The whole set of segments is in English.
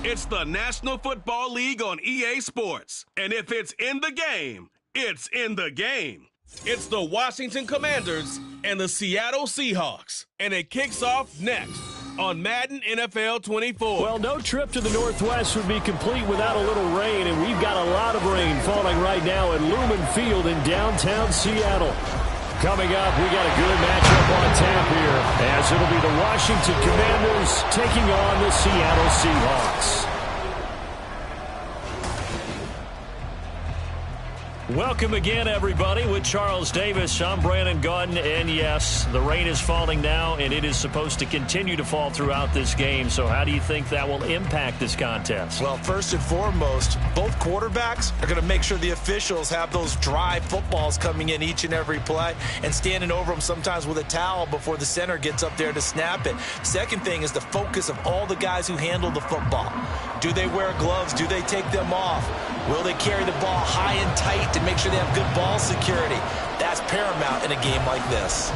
It's the National Football League on EA Sports. And if it's in the game, it's in the game. It's the Washington Commanders and the Seattle Seahawks. And it kicks off next on Madden NFL 24. Well, no trip to the Northwest would be complete without a little rain, and we've got a lot of rain falling right now at Lumen Field in downtown Seattle. Coming up, we got a good matchup on tap here, as it'll be the Washington Commanders taking on the Seattle Seahawks. Welcome again, everybody. With Charles Davis, I'm Brandon Gaudin, and yes, the rain is falling now, and it is supposed to continue to fall throughout this game. So how do you think that will impact this contest? Well, first and foremost, both quarterbacks are going to make sure the officials have those dry footballs coming in each and every play and standing over them sometimes with a towel before the center gets up there to snap it. Second thing is the focus of all the guys who handle the football. Do they wear gloves? Do they take them off? Will they carry the ball high and tight to make sure they have good ball security? That's paramount in a game like this.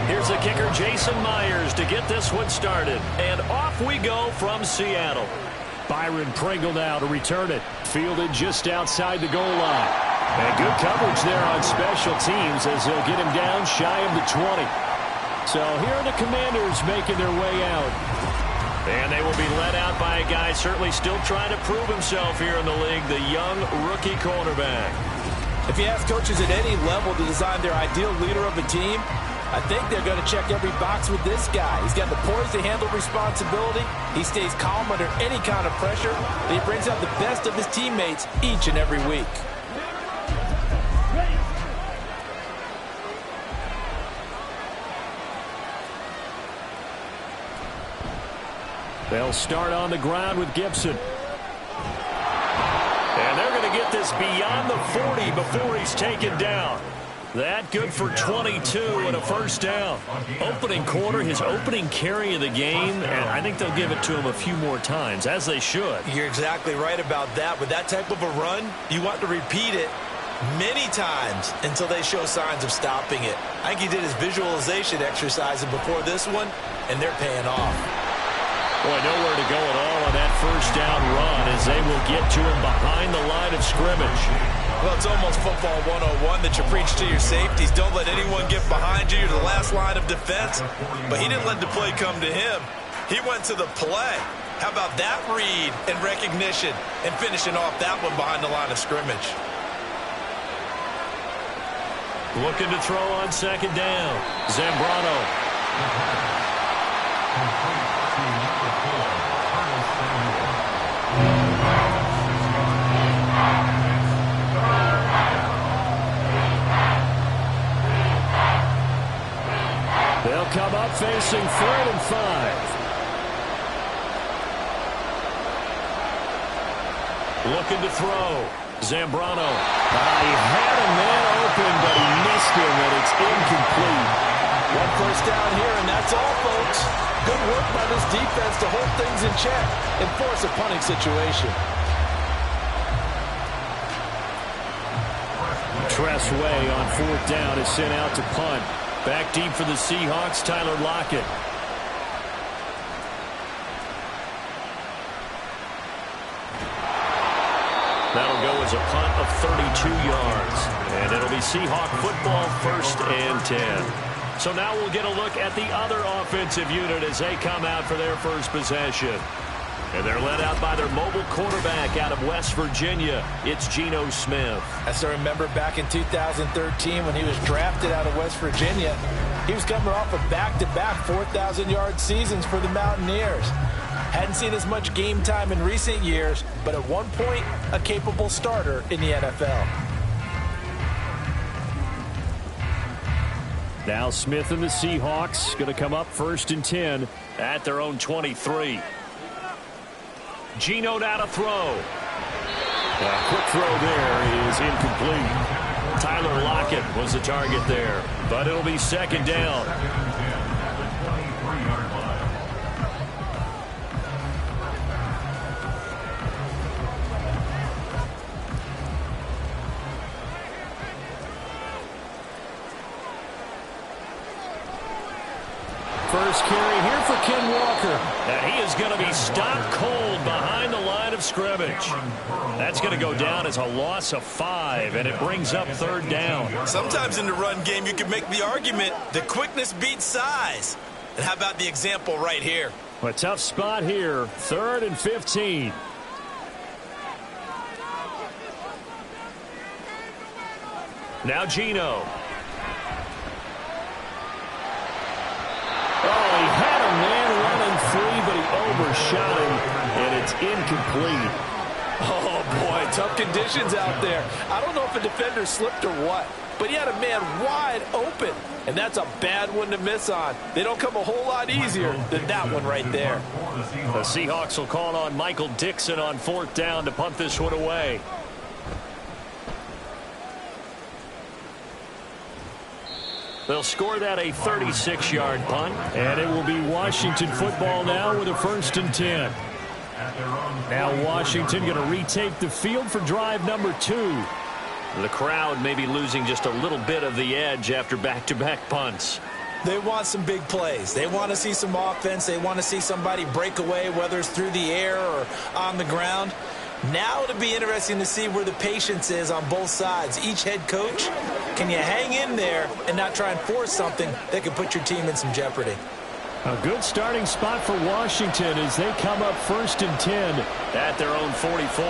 Here's the kicker, Jason Myers, to get this one started. And off we go from Seattle. Byron Pringle now to return it. Fielded just outside the goal line. And good coverage there on special teams as they'll get him down shy of the 20. So here are the Commanders making their way out. And they will be led out by a guy certainly still trying to prove himself here in the league, the young rookie cornerback. If you ask coaches at any level to design their ideal leader of a team, I think they're going to check every box with this guy. He's got the poise to handle responsibility. He stays calm under any kind of pressure. And he brings out the best of his teammates each and every week. They'll start on the ground with Gibson. And they're going to get this beyond the 40 before he's taken down. That good for 22 and a first down. Opening quarter, his opening carry of the game, and I think they'll give it to him a few more times, as they should. You're exactly right about that. With that type of a run, you want to repeat it many times until they show signs of stopping it. I think he did his visualization exercises before this one, and they're paying off. Boy, nowhere to go at all on that first down run as they will get to him behind the line of scrimmage. Well, it's almost football 101 that you preach to your safeties. Don't let anyone get behind you. You're the last line of defense. But he didn't let the play come to him. He went to the play. How about that read and recognition and finishing off that one behind the line of scrimmage? Looking to throw on second down. Zambrano. They'll come up facing 3rd and 5. Looking to throw. Zambrano. He had a man open, but he missed him, and it's incomplete. One first down here, and that's all, folks. Good work by this defense to hold things in check and force a punting situation. Tressway on 4th down is sent out to punt. Back deep for the Seahawks, Tyler Lockett. That'll go as a punt of 32 yards. And it'll be Seahawk football 1st and 10. So now we'll get a look at the other offensive unit as they come out for their first possession. And they're led out by their mobile quarterback out of West Virginia. It's Geno Smith. As I remember back in 2013 when he was drafted out of West Virginia, he was coming off of back-to-back 4,000-yard seasons for the Mountaineers. Hadn't seen as much game time in recent years, but at one point, a capable starter in the NFL. Now Smith and the Seahawks going to come up 1st and 10 at their own 23. Geno now to throw. A quick throw there is incomplete. Tyler Lockett was the target there, but it'll be 2nd down. First carry here for Ken Walker. And he is going to be stopped cold behind the line of scrimmage. That's going to go down as a loss of 5, and it brings up 3rd down. Sometimes in the run game, you can make the argument the quickness beats size. And how about the example right here? A tough spot here, 3rd and 15. Now Geno. Oh, he had a man running free, but he overshot him, and it's incomplete. Oh, boy, tough conditions out there. I don't know if a defender slipped or what, but he had a man wide open, and that's a bad one to miss on. They don't come a whole lot easier than that one right there. The Seahawks will call on Michael Dixon on 4th down to punt this one away. They'll score that a 36-yard punt. And it will be Washington football now with a 1st and 10. Now Washington going to retake the field for drive number 2. The crowd may be losing just a little bit of the edge after back-to-back punts. They want some big plays. They want to see some offense. They want to see somebody break away, whether it's through the air or on the ground. Now it'll be interesting to see where the patience is on both sides. Each head coach, can you hang in there and not try and force something that could put your team in some jeopardy? A good starting spot for Washington as they come up 1st and 10 at their own 44.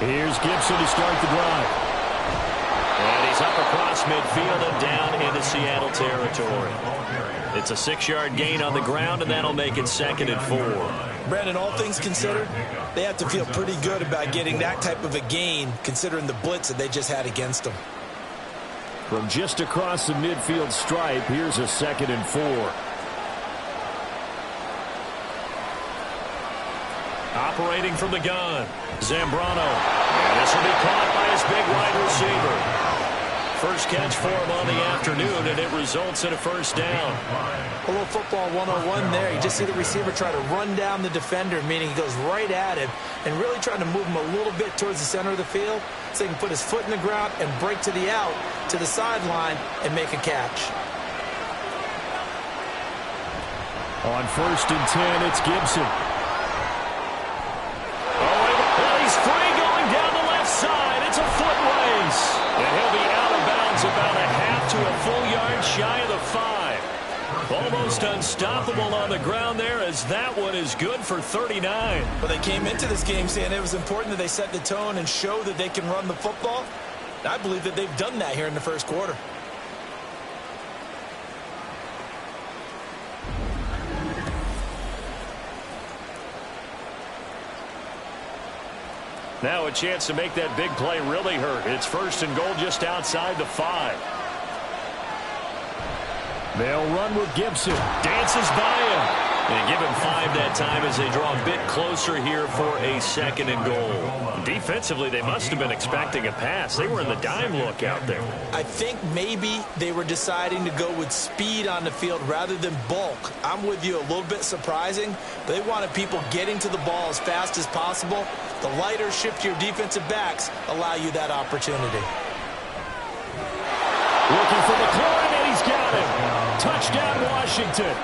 Here's Gibson to start the drive. And he's up across midfield and down into Seattle territory. It's a 6-yard gain on the ground, and that'll make it 2nd and 4. Brandon, all things considered, they have to feel pretty good about getting that type of a gain, considering the blitz that they just had against them. From just across the midfield stripe, here's a 2nd and 4. Operating from the gun, Zambrano. And this will be caught by his big wide receiver. First catch for him on the afternoon, and it results in a 1st down. A little football 101 there. You just see the receiver try to run down the defender, meaning he goes right at him and really trying to move him a little bit towards the center of the field so he can put his foot in the ground and break to the out, to the sideline, and make a catch. On 1st and 10, it's Gibson. He's free going down the left side. It's a foot race. And he'll be out of bounds about a half to a full yard shy of the 5. Almost unstoppable on the ground there as that one is good for 39. But they came into this game saying it was important that they set the tone and show that they can run the football. I believe that they've done that here in the 1st quarter. Now a chance to make that big play really hurt. It's 1st and goal just outside the 5. They'll run with Gibson. Dances by him. And give him 5 that time as they draw a bit closer here for a 2nd and goal. Defensively, they must have been expecting a pass. They were in the dime look out there. I think maybe they were deciding to go with speed on the field rather than bulk. I'm with you, a little bit surprising. They wanted people getting to the ball as fast as possible. The lighter, shiftier defensive backs allow you that opportunity. Looking for McLaurin, and he's got him. Touchdown, Washington.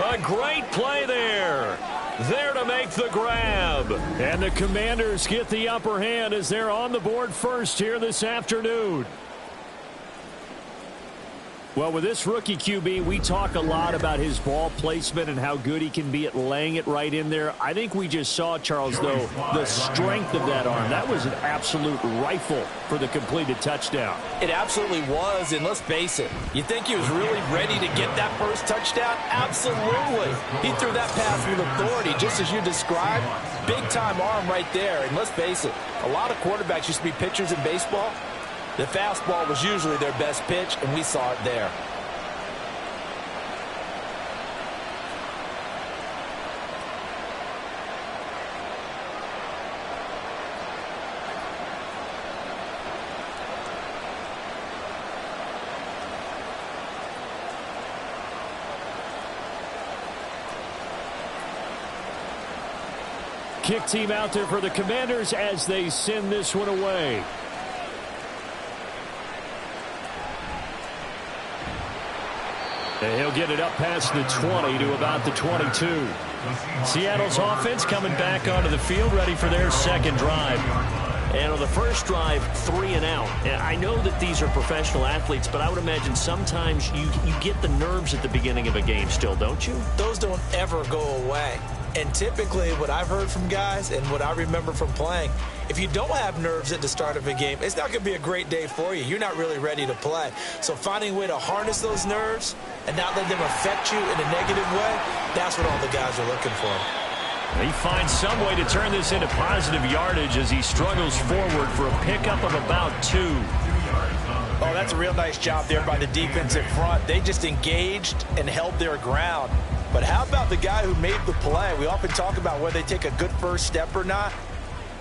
A great play there. There to make the grab. And the Commanders get the upper hand as they're on the board first here this afternoon. Well, with this rookie QB, we talk a lot about his ball placement and how good he can be at laying it right in there. I think we just saw, Charles, though, the strength of that arm. That was an absolute rifle for the completed touchdown. It absolutely was, and let's face it, you think he was really ready to get that first touchdown? Absolutely. He threw that pass with authority, just as you described. Big-time arm right there, and let's face it, a lot of quarterbacks used to be pitchers in baseball. The fastball was usually their best pitch, and we saw it there. Kick team out there for the Commanders as they send this one away. And he'll get it up past the 20 to about the 22. Seattle's offense coming back onto the field, ready for their second drive. And on the first drive, 3 and out. And I know that these are professional athletes, but I would imagine sometimes you get the nerves at the beginning of a game still, don't you? Those don't ever go away. And typically what I've heard from guys and what I remember from playing, if you don't have nerves at the start of a game, it's not going to be a great day for you. You're not really ready to play. So finding a way to harness those nerves and not let them affect you in a negative way, that's what all the guys are looking for. He finds some way to turn this into positive yardage as he struggles forward for a pickup of about 2. Oh, that's a real nice job there by the defensive front. They just engaged and held their ground. But how about the guy who made the play? We often talk about whether they take a good first step or not.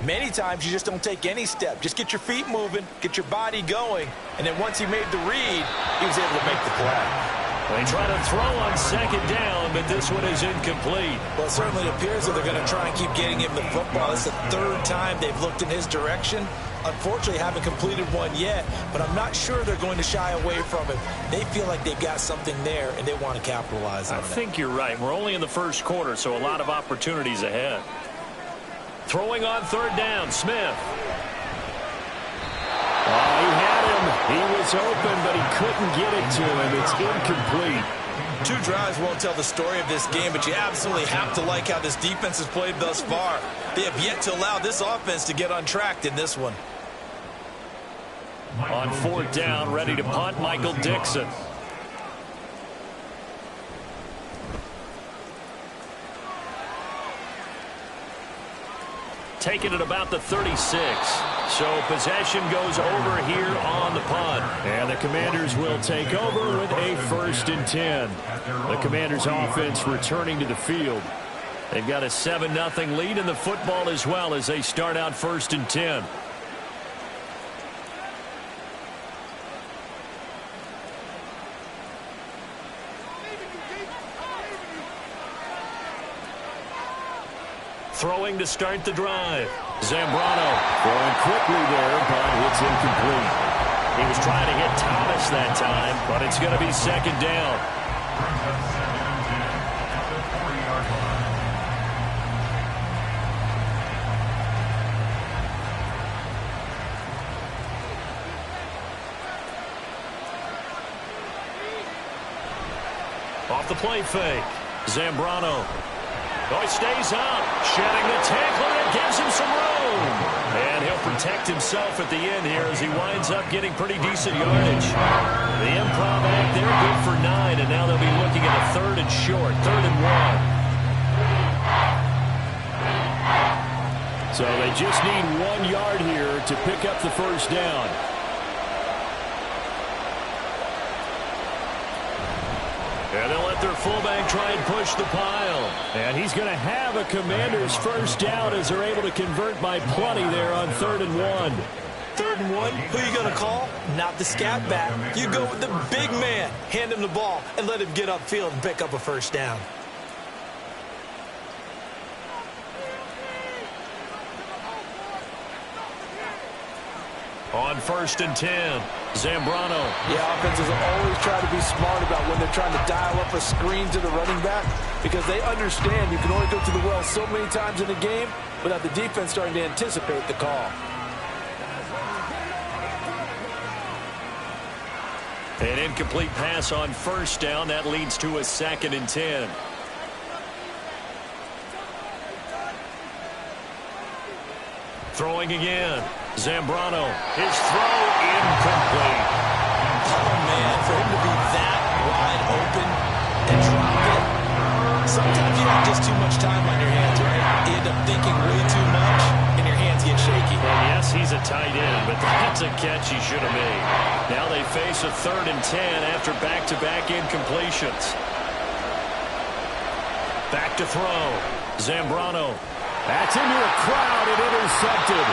Many times you just don't take any step. Just get your feet moving, get your body going, and then once he made the read, he was able to make the play. They try to throw on second down, but this one is incomplete. Well, it certainly appears that they're going to try and keep getting him the football. It's the 3rd time they've looked in his direction. Unfortunately, haven't completed one yet, but I'm not sure they're going to shy away from him. They feel like they've got something there, and they want to capitalize on it. I think you're right. We're only in the first quarter, so a lot of opportunities ahead. Throwing on 3rd down, Smith. Oh, he had him. He was open, but he couldn't get it to him. It's incomplete. 2 drives won't tell the story of this game, but you absolutely have to like how this defense has played thus far. They have yet to allow this offense to get untracked in this one. On 4th down, ready to punt, Michael Dixon. Taking it about the 36. So possession goes over here on the punt. And the Commanders will take over with a 1st and 10. The Commanders offense returning to the field. They've got a 7-0 lead in the football as well as they start out 1st and 10. Throwing to start the drive. Zambrano throwing quickly there, but it's incomplete. He was trying to hit Thomas that time, but it's going to be 2nd down. Off the play fake. Zambrano. Oh, he stays up, shedding the tackler and gives him some room. And he'll protect himself at the end here as he winds up getting pretty decent yardage. The improv act there, good for 9, and now they'll be looking at a 3rd and short, 3rd and 1. So they just need 1 yard here to pick up the 1st down. And they'll let their fullback try and push the pile. And he's going to have a Commander's 1st down as they're able to convert by plenty there on 3rd and 1. 3rd and 1, who are you going to call? Not the scat back. You go with the big man. Hand him the ball and let him get upfield and pick up a 1st down. On 1st and 10, Zambrano. Yeah, offenses always try to be smart about when they're trying to dial up a screen to the running back because they understand you can only go to the well so many times in a game without the defense starting to anticipate the call. An incomplete pass on 1st down. That leads to a 2nd and 10. Throwing again. Zambrano. His throw incomplete. Oh, man, for him to be that wide open and drop it. Sometimes you have just too much time on your hands, right? You end up thinking way too much, and your hands get shaky. Well, yes, he's a tight end, but that's a catch he should have made. Now they face a 3rd and 10 after back-to-back incompletions. Back to throw. Zambrano. That's into a crowd and intercepted.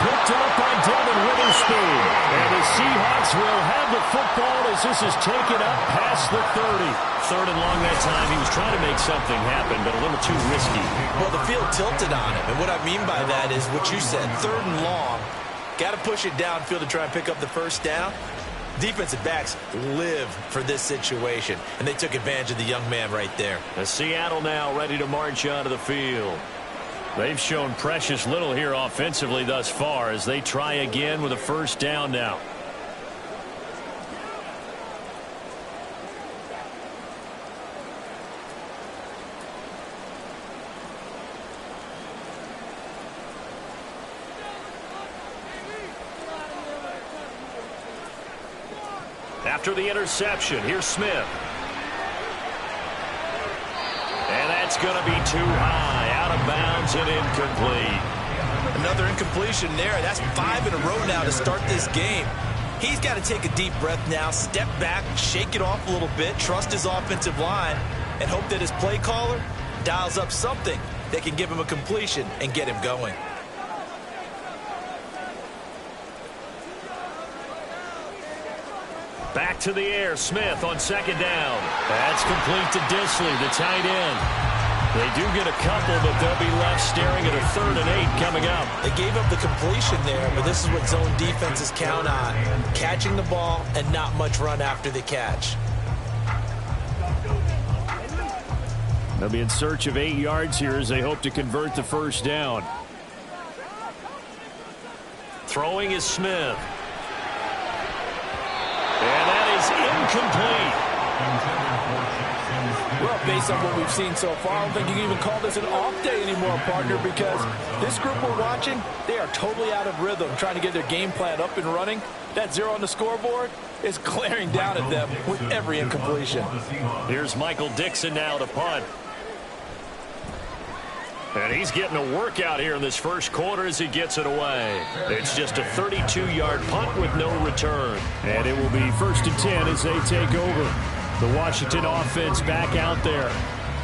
Picked up by Devin Witherspoon. And the Seahawks will have the football as this is taken up past the 30. 3rd and long that time. He was trying to make something happen, but a little too risky. Well, the field tilted on him. And what I mean by that is what you said. 3rd and long. Got to push it downfield to try and pick up the first down. Defensive backs live for this situation, and they took advantage of the young man right there. Seattle now ready to march onto the field. They've shown precious little here offensively thus far as they try again with a first down now. After the interception, here's Smith. And that's going to be too high, out of bounds and incomplete. Another incompletion there. That's 5 in a row now to start this game. He's got to take a deep breath now, step back, shake it off a little bit, trust his offensive line, and hope that his play caller dials up something that can give him a completion and get him going. Back to the air, Smith on 2nd down. That's complete to Disley, the tight end. They do get a couple, but they'll be left staring at a 3rd and 8 coming up. They gave up the completion there, but this is what zone defenses count on. Catching the ball and not much run after the catch. They'll be in search of 8 yards here as they hope to convert the first down. Throwing is Smith. And that is incomplete. Well, based on what we've seen so far, I don't think you can even call this an off day anymore, partner, because this group we're watching, they are totally out of rhythm, trying to get their game plan up and running. That 0 on the scoreboard is glaring down at them with every incompletion. Here's Michael Dixon now to punt. And he's getting a workout here in this first quarter as he gets it away. It's just a 32-yard punt with no return. And it will be 1st and 10 as they take over. The Washington offense back out there.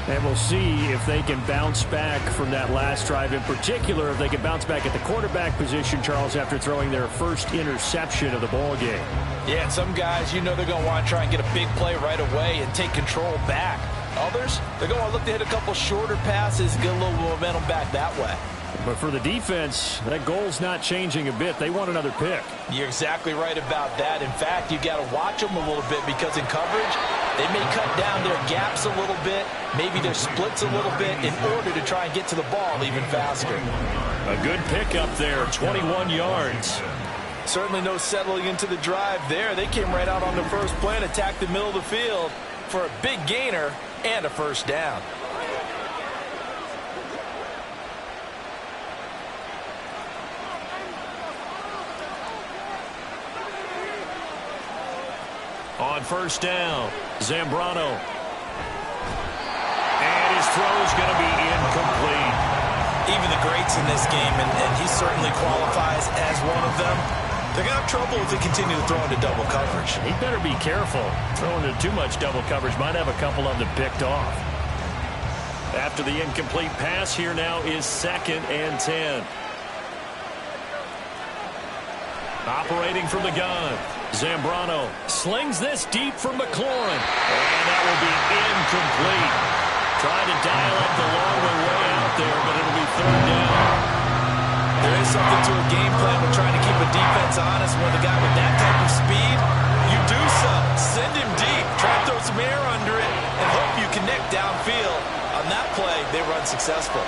And we'll see if they can bounce back from that last drive. In particular, if they can bounce back at the quarterback position, Charles, after throwing their first interception of the ball game. Yeah, and some guys, you know they're going to want to try and get a big play right away and take control back. Others, they're going to look to hit a couple shorter passes, get a little momentum back that way. But for the defense, that goal's not changing a bit. They want another pick. You're exactly right about that. In fact, you got to watch them a little bit because in coverage, they may cut down their gaps a little bit, maybe their splits a little bit in order to try and get to the ball even faster. A good pick up there, 21 yards. Certainly no settling into the drive there. They came right out on the first play and attacked the middle of the field for a big gainer and a first down. On first down, Zambrano. And his throw's going to be incomplete. Even the greats in this game, and he certainly qualifies as one of them, they're going to have trouble if they continue to throw into double coverage. He better be careful. Throwing into too much double coverage might have a couple of them picked off. After the incomplete pass, here now is 2nd and 10. Operating from the gun, Zambrano slings this deep for McLaurin. And that will be incomplete. Trying to dial up the long way out there, but it'll be 3rd down. There is something to a game plan with trying to keep a defense honest when the guy with that type of speed, you do so. Send him deep, try to throw some air under it, and hope you connect downfield. On that play, they run successful.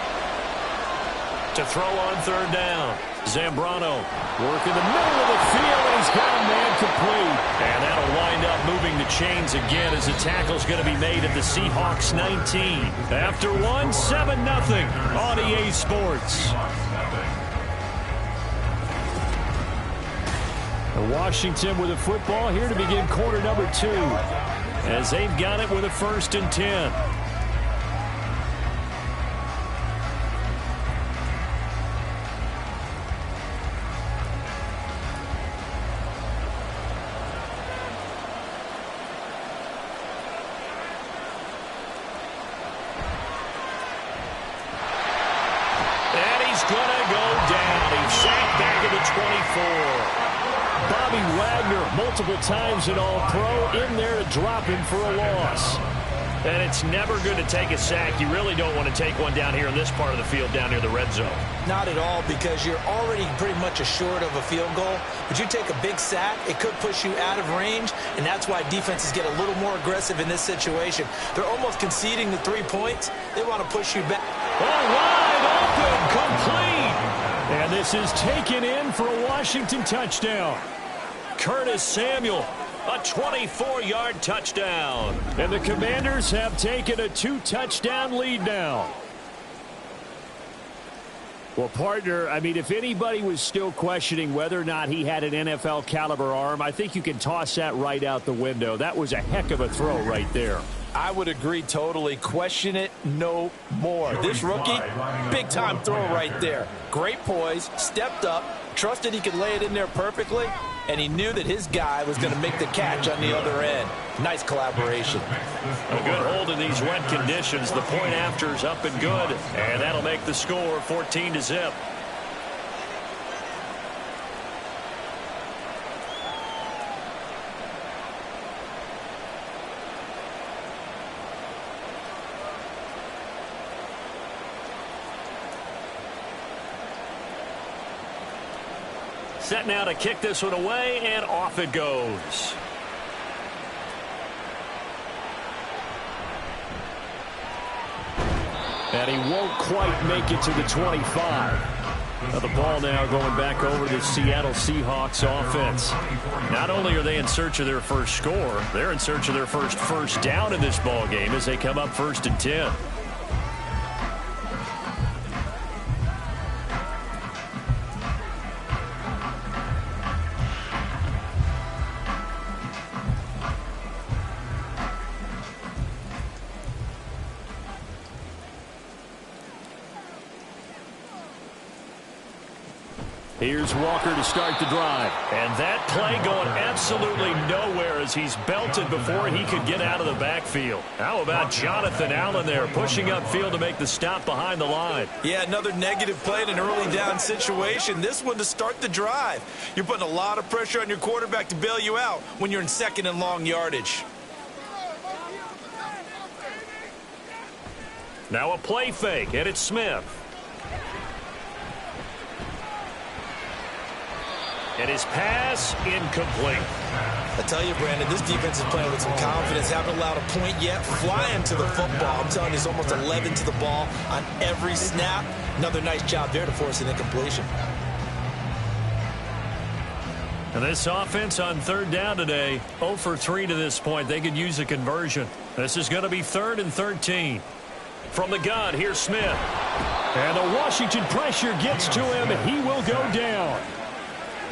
To throw on 3rd down, Zambrano working the middle of the field, and he's got a man complete. And that'll wind up moving the chains again as the tackle's going to be made at the Seahawks 19. After one, 7-0 on EA Sports. Washington with a football here to begin quarter number 2 as they've got it with a 1st and 10. Bobby Wagner, multiple times an All-Pro, in there to drop him for a loss. And it's never good to take a sack. You really don't want to take one down here in this part of the field, down near the red zone. Not at all, because you're already pretty much assured of a field goal. But you take a big sack, it could push you out of range, and that's why defenses get a little more aggressive in this situation. They're almost conceding the 3 points. They want to push you back. Oh, wide open, complete. And this is taken in for a Washington touchdown. Curtis Samuel, a 24-yard touchdown. And the Commanders have taken a 2-touchdown lead now. Well, partner, I mean, if anybody was still questioning whether or not he had an NFL caliber arm, I think you can toss that right out the window. That was a heck of a throw right there. I would agree totally. Question it no more. This rookie, big-time throw right there. Great poise, stepped up, trusted he could lay it in there perfectly, and he knew that his guy was going to make the catch on the other end. Nice collaboration. A good hold in these wet conditions. The point after is up and good, and that'll make the score 14-0. Set now to kick this one away, and off it goes. And he won't quite make it to the 25. Now the ball now going back over to the Seattle Seahawks offense. Not only are they in search of their first score, they're in search of their first down in this ball game as they come up 1st and 10. Here's Walker to start the drive. And that play going absolutely nowhere as he's belted before he could get out of the backfield. How about Jonathan Allen there pushing upfield to make the stop behind the line? Yeah, another negative play in an early down situation. This one to start the drive. You're putting a lot of pressure on your quarterback to bail you out when you're in 2nd and long yardage. Now a play fake, and it's Smith. And his pass incomplete. I tell you, Brandon, this defense is playing with some confidence. Haven't allowed a point yet. Flying to the football. I'm telling you, it's almost 11 to the ball on every snap. Another nice job there to force an incompletion. And this offense on 3rd down today, 0 for 3 to this point. They could use a conversion. This is going to be 3rd and 13. From the gun, here's Smith. And the Washington pressure gets to him, and he will go down.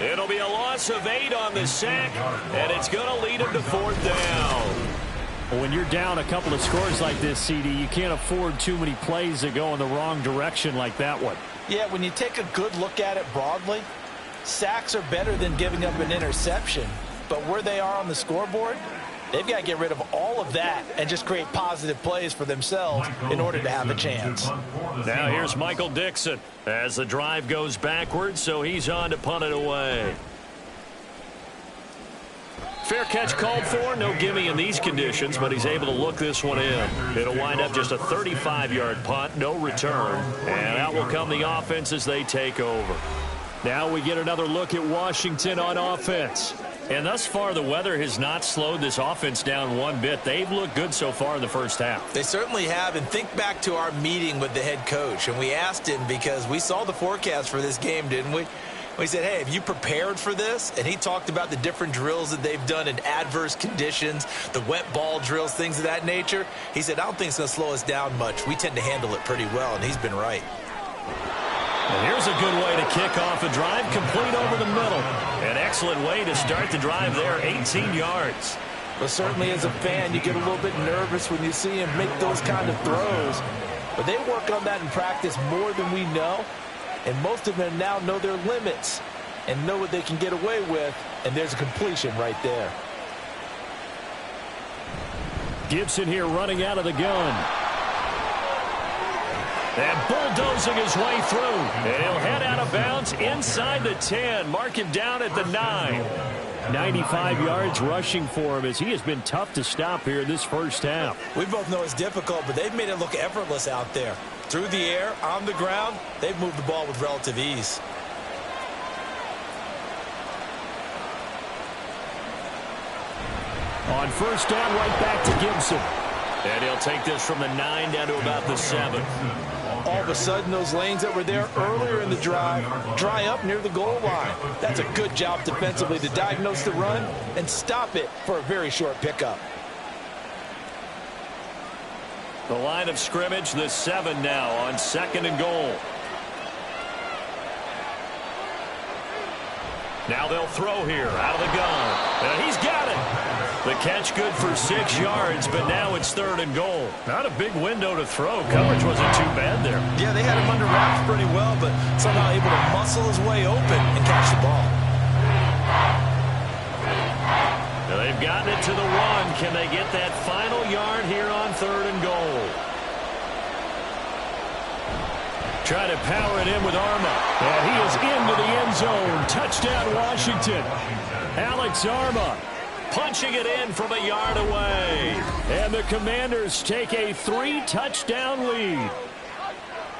It'll be a loss of 8 on the sack, and it's going to lead him to 4th down. When you're down a couple of scores like this, CD, you can't afford too many plays that go in the wrong direction like that one. Yeah, when you take a good look at it broadly, sacks are better than giving up an interception. But where they are on the scoreboard, they've got to get rid of all of that and just create positive plays for themselves in order to have a chance. Now here's Michael Dixon as the drive goes backwards, so he's on to punt it away. Fair catch called for. No gimme in these conditions, but he's able to look this one in. It'll wind up just a 35-yard punt, no return. And out will come the offense as they take over. Now we get another look at Washington on offense. And thus far, the weather has not slowed this offense down one bit. They've looked good so far in the first half. They certainly have. And think back to our meeting with the head coach. And we asked him, because we saw the forecast for this game, didn't we? We said, hey, have you prepared for this? And he talked about the different drills that they've done in adverse conditions, the wet ball drills, things of that nature. He said, I don't think it's going to slow us down much. We tend to handle it pretty well, and he's been right. And here's a good way to kick off a drive, complete over the middle. An excellent way to start the drive there, 18 yards. But certainly as a fan, you get a little bit nervous when you see him make those kind of throws. But they work on that in practice more than we know. And most of them now know their limits and know what they can get away with. And there's a completion right there. Gibson here running out of the gun. And bulldozing his way through. And he'll head out of bounds inside the 10. Mark him down at the 9. 95 yards rushing for him as he has been tough to stop here in this first half. We both know it's difficult, but they've made it look effortless out there. Through the air, on the ground, they've moved the ball with relative ease. On first down, right back to Gibson. And he'll take this from the 9 down to about the 7. All of a sudden, those lanes that were there earlier in the drive dry up near the goal line. That's a good job defensively to diagnose the run and stop it for a very short pickup. The line of scrimmage, the 7 now on 2nd and goal. Now they'll throw here out of the gun. And he's got it. The catch good for 6 yards, but now it's 3rd and goal. Not a big window to throw. Coverage wasn't too bad there. Yeah, they had him under wraps pretty well, but somehow able to muscle his way open and catch the ball. Now they've gotten it to the 1. Can they get that final yard here on 3rd and goal? Try to power it in with Arma. And he is into the end zone. Touchdown, Washington. Alex Arma punching it in from a yard away. And the Commanders take a 3-touchdown lead.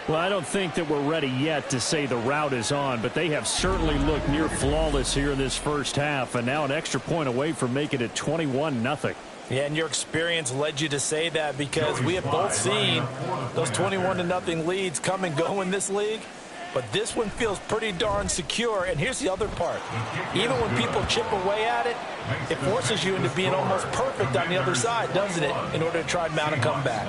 Well, I don't think that we're ready yet to say the route is on, but they have certainly looked near flawless here in this first half, and now an extra point away from making it 21-0. Yeah, and your experience led you to say that because we have both seen those 21-0 leads come and go in this league. But this one feels pretty darn secure. And here's the other part. Even when people chip away at it, it forces you into being almost perfect on the other side, doesn't it, in order to try and mount a comeback.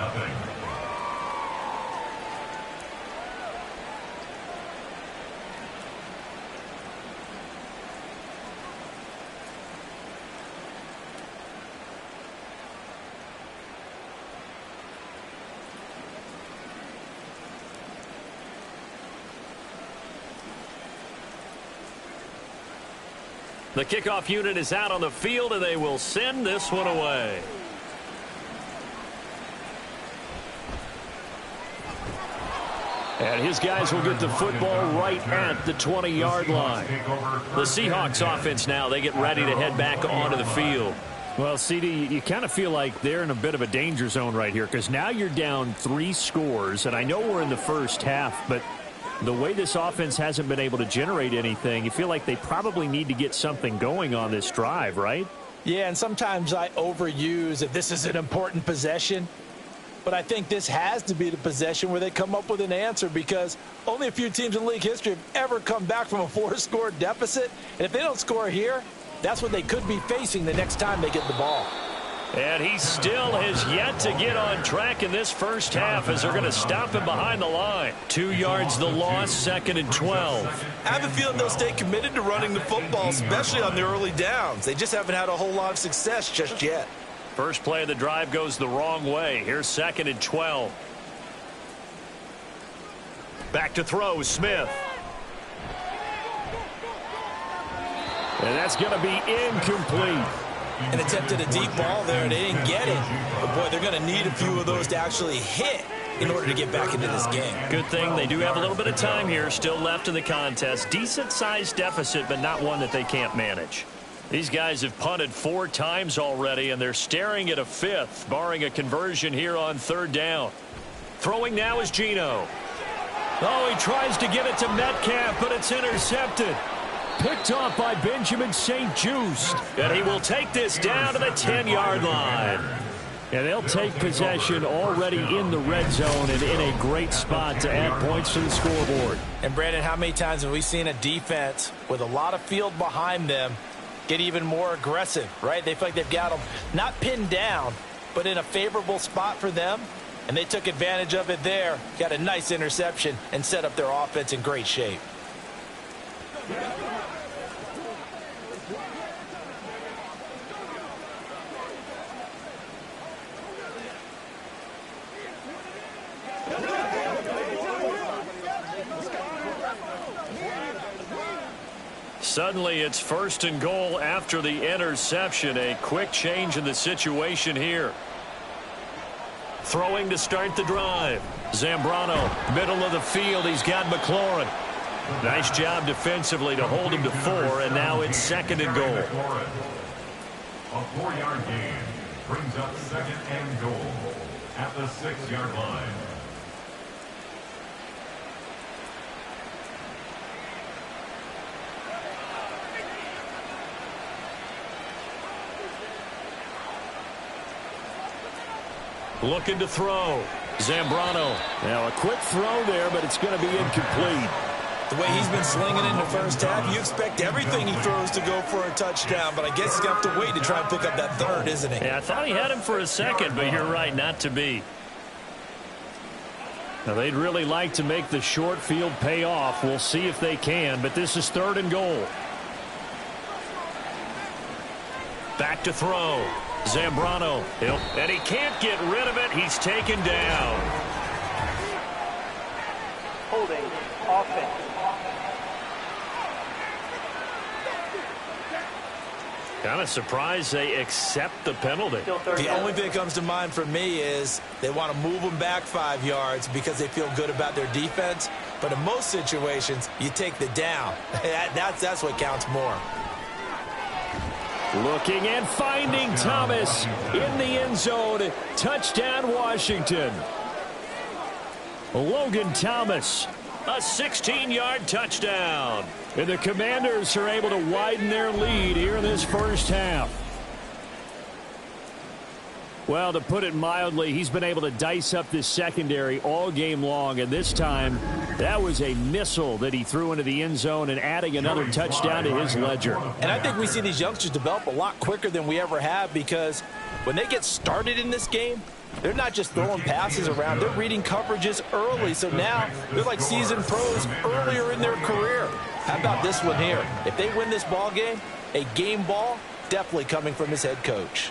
The kickoff unit is out on the field, and they will send this one away. And his guys will get the football right at the 20-yard line. The Seahawks offense now, they get ready to head back onto the field. Well, CD, you kind of feel like they're in a bit of a danger zone right here because now you're down 3 scores, and I know we're in the first half, but the way this offense hasn't been able to generate anything, you feel like they probably need to get something going on this drive, right? Yeah, and sometimes I overuse that this is an important possession. But I think this has to be the possession where they come up with an answer because only a few teams in league history have ever come back from a 4-score deficit. And if they don't score here, that's what they could be facing the next time they get the ball. And he still has yet to get on track in this first half as they're going to stop him behind the line. 2 yards the loss, 2nd and 12. I have a feeling they'll stay committed to running the football, especially on the early downs. They just haven't had a whole lot of success just yet. First play of the drive goes the wrong way. Here's 2nd and 12. Back to throw, Smith. And that's going to be incomplete. And attempted a deep ball there, and they didn't get it. But, boy, they're going to need a few of those to actually hit in order to get back into this game. Good thing they do have a little bit of time here still left in the contest. Decent-sized deficit, but not one that they can't manage. These guys have punted 4 times already, and they're staring at a 5th, barring a conversion here on 3rd down. Throwing now is Geno. Oh, he tries to get it to Metcalf, but it's intercepted. Picked off by Benjamin St-Juste. And he will take this down to the 10-yard line. And they'll take possession already in the red zone and in a great spot to add points to the scoreboard. And, Brandon, how many times have we seen a defense with a lot of field behind them get even more aggressive, right? They feel like they've got them not pinned down, but in a favorable spot for them. And they took advantage of it there, got a nice interception, and set up their offense in great shape. Suddenly it's 1st and goal after the interception. A quick change in the situation here. Throwing to start the drive. Zambrano, middle of the field. He's got McLaurin. Nice job defensively to hold him to 4, and now it's 2nd and goal. A 4-yard gain brings up 2nd and goal at the 6-yard line. Looking to throw. Zambrano. Now a quick throw there, but it's going to be incomplete. The way he's been slinging in the first half, you expect everything he throws to go for a touchdown, but I guess he's going to have to wait to try and pick up that 3rd, isn't he? Yeah, I thought he had him for a second, but you're right, not to be. Now, they'd really like to make the short field pay off. We'll see if they can, but this is 3rd and goal. Back to throw. Zambrano. And he can't get rid of it. He's taken down. Holding offense. Kind of surprised they accept the penalty. The only thing that comes to mind for me is they want to move them back 5 yards because they feel good about their defense. But in most situations, you take the down. That's what counts more. Looking and finding Thomas in the end zone. Touchdown, Washington. Logan Thomas, a 16-yard touchdown. And the Commanders are able to widen their lead here in this first half. Well, to put it mildly, he's been able to dice up this secondary all game long, and this time that was a missile that he threw into the end zone and adding another touchdown to his ledger. And I think we see these youngsters develop a lot quicker than we ever have, because when they get started in this game, they're not just throwing passes around. They're reading coverages early, so now they're like seasoned pros earlier in their career. How about this one here? If they win this ball game, a game ball definitely coming from his head coach.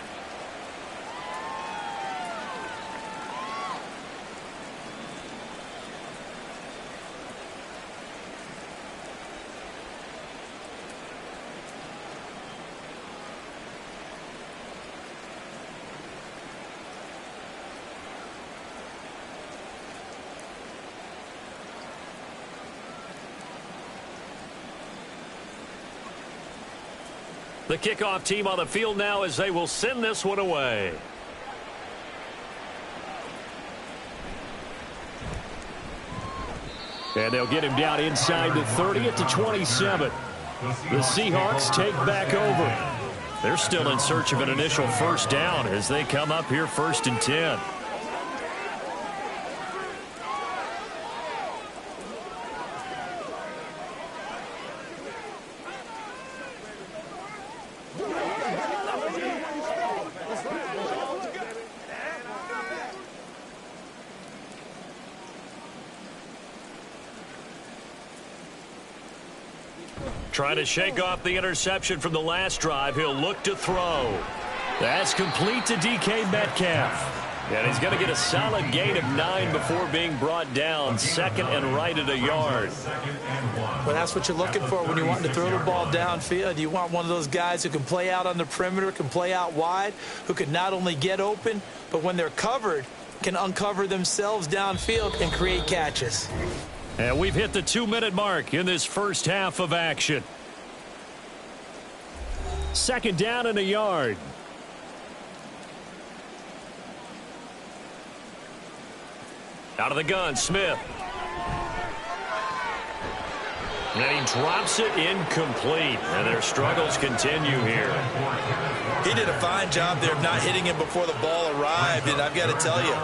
The kickoff team on the field now as they will send this one away. And they'll get him down inside the 30 at the 27. The Seahawks take back over. They're still in search of an initial first down as they come up here 1st and 10. Trying to shake off the interception from the last drive. He'll look to throw. That's complete to DK Metcalf. And he's going to get a solid gain of 9 before being brought down. 2nd and right at a yard. Well, that's what you're looking for when you want to throw the ball downfield. You want one of those guys who can play out on the perimeter, can play out wide, who can not only get open, but when they're covered, can uncover themselves downfield and create catches. And we've hit the 2-minute mark in this first half of action. 2nd down and a yard. Out of the gun, Smith. And he drops it incomplete. And their struggles continue here. He did a fine job there of not hitting him before the ball arrived. And I've got to tell you,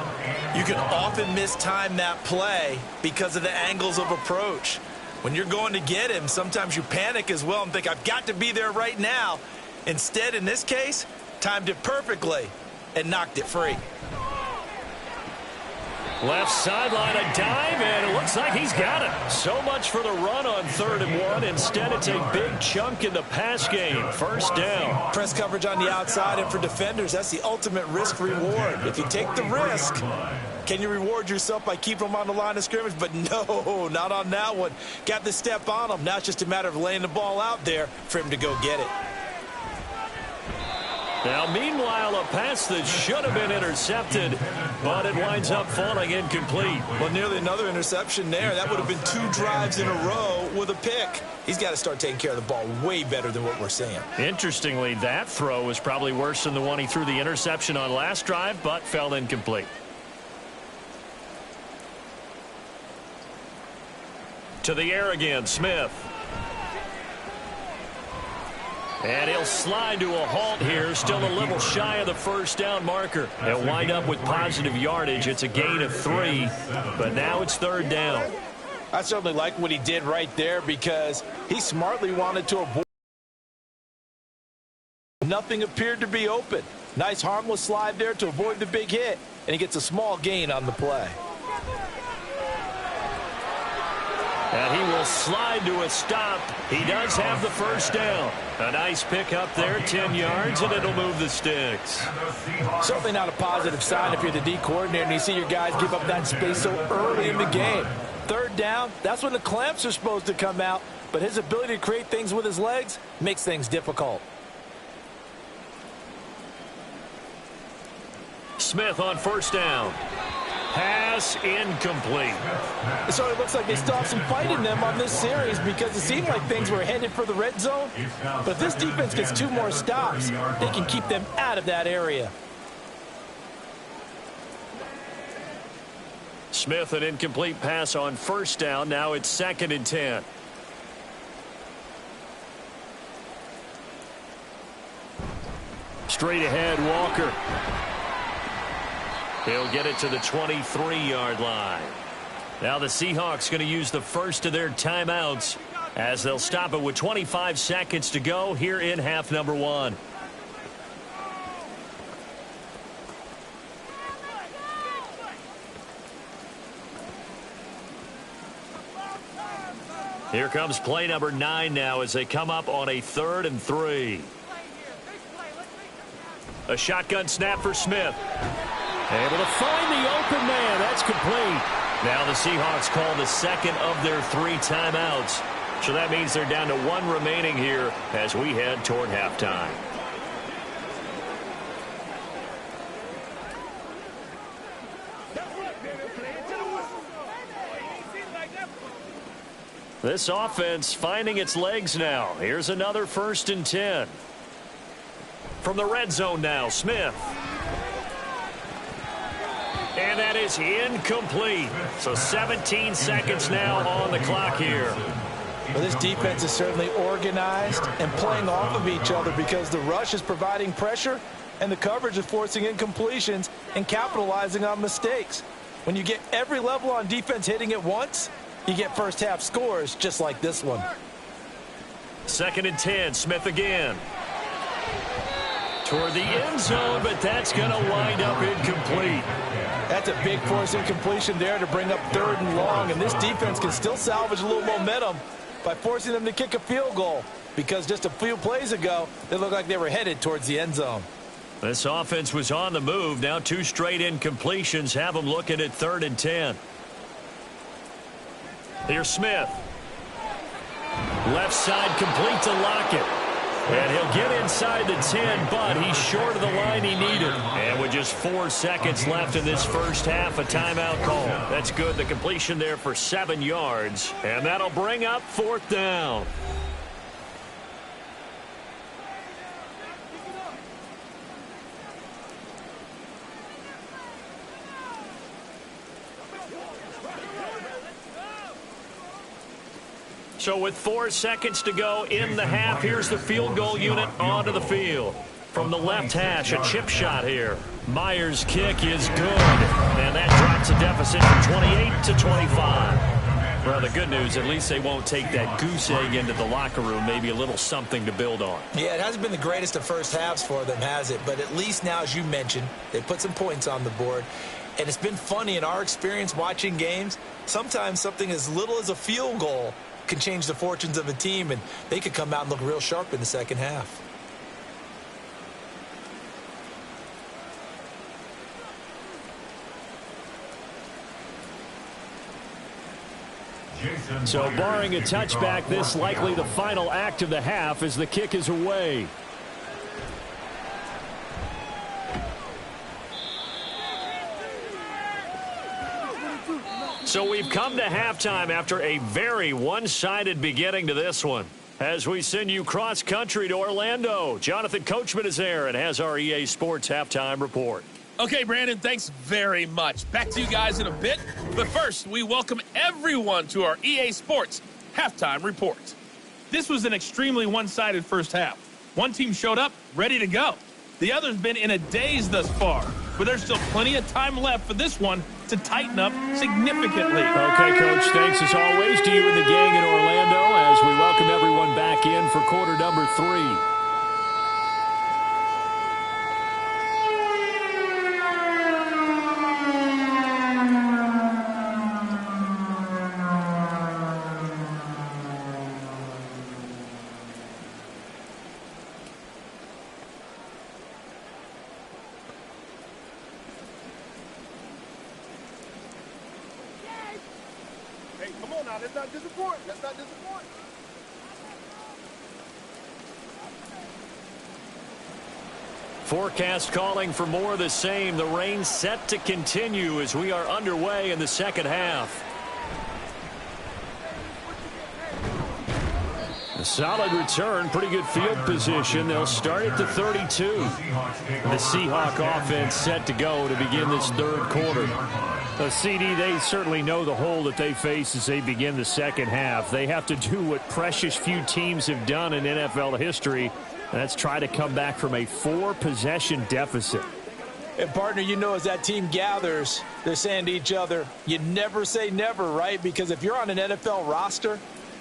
you can often mistime that play because of the angles of approach. When you're going to get him, sometimes you panic as well and think, I've got to be there right now. Instead, in this case, timed it perfectly and knocked it free. Left sideline, a dive, and it looks like he's got it. So much for the run on 3rd and 1. Instead, it's a big chunk in the pass game. First down. Press coverage on the outside, and for defenders, that's the ultimate risk-reward. If you take the risk, can you reward yourself by keeping them on the line of scrimmage? But no, not on that one. Got the step on him. Now it's just a matter of laying the ball out there for him to go get it. Now, meanwhile, a pass that should have been intercepted, but it winds up falling incomplete. Well, nearly another interception there. That would have been 2 drives in a row with a pick. He's got to start taking care of the ball way better than what we're seeing. Interestingly, that throw was probably worse than the one he threw the interception on last drive, but fell incomplete. To the air again, Smith. And he'll slide to a halt here, still a little shy of the first down marker. He'll wind up with positive yardage. It's a gain of 3, but now it's 3rd down. I certainly like what he did right there because he smartly wanted to avoid. Nothing appeared to be open. Nice harmless slide there to avoid the big hit, and he gets a small gain on the play. And he will slide to a stop. He does have the first down. A nice pick up there, 10 yards, and it'll move the sticks. Certainly not a positive sign if you're the D coordinator and you see your guys give up that space so early in the game. 3rd down, that's when the clamps are supposed to come out, but his ability to create things with his legs makes things difficult. Smith on first down. Pass incomplete. It sort of looks like they still have some fight in them on this series because it seemed like things were headed for the red zone. But if this defense gets 2 more stops, they can keep them out of that area. Smith, an incomplete pass on first down. Now it's 2nd and 10. Straight ahead, Walker. He'll get it to the 23-yard line. Now the Seahawks going to use the first of their timeouts as they'll stop it with 25 seconds to go here in half number 1. Here comes play number 9 now as they come up on a 3rd and 3. A shotgun snap for Smith. Able to find the open man. That's complete. Now the Seahawks call the 2nd of their 3 timeouts. So that means they're down to 1 remaining here as we head toward halftime. This offense finding its legs now. Here's another 1st and 10. From the red zone now, Smith. And that is incomplete. So 17 seconds now on the clock here. Well, this defense is certainly organized and playing off of each other because the rush is providing pressure and the coverage is forcing incompletions and capitalizing on mistakes. When you get every level on defense hitting at once, you get first half scores just like this one. 2nd and 10, Smith again. Toward the end zone, but that's going to wind up incomplete. That's a big force incompletion there to bring up 3rd and long, and this defense can still salvage a little momentum by forcing them to kick a field goal because just a few plays ago, they looked like they were headed towards the end zone. This offense was on the move. Now 2 straight incompletions have them looking at 3rd and 10. Here's Smith. Left side complete to Lockett. And he'll get inside the 10, but he's short of the line he needed. And with just 4 seconds left in this first half, a timeout call. That's good. The completion there for 7 yards. And that'll bring up 4th down. So with 4 seconds to go in the half, here's the field goal unit onto the field. From the left hash, a chip shot here. Myers' kick is good. And that drops a deficit from 28 to 25. Well, the good news, at least they won't take that goose egg into the locker room. Maybe a little something to build on. Yeah, it hasn't been the greatest of first halves for them, has it? But at least now, as you mentioned, they put some points on the board. And it's been funny in our experience watching games. Sometimes something as little as a field goal can change the fortunes of a team, and they could come out and look real sharp in the second half. So barring a touchback, this likely the final act of the half as the kick is away. So we've come to halftime after a very one-sided beginning to this one. As we send you cross-country to Orlando, Jonathan Coachman is there and has our EA Sports halftime report. Okay, Brandon, thanks very much. Back to you guys in a bit. But first, we welcome everyone to our EA Sports halftime report. This was an extremely one-sided first half. One team showed up, ready to go. The other's been in a daze thus far, but there's still plenty of time left for this one to tighten up significantly. Okay, Coach, thanks as always to you and the gang in Orlando as we welcome everyone back in for quarter number 3. Let's not disappoint. Let's not disappoint. Forecast calling for more of the same. The rain set to continue as we are underway in the second half. A solid return, pretty good field position. They'll start at the 32. The Seahawk offense set to go to begin this third quarter. CD, they certainly know the hole that they face as they begin the second half. They have to do what precious few teams have done in NFL history, and that's try to come back from a 4-possession deficit. And, partner, you know, as that team gathers, they're saying to each other, you never say never, right? Because if you're on an NFL roster,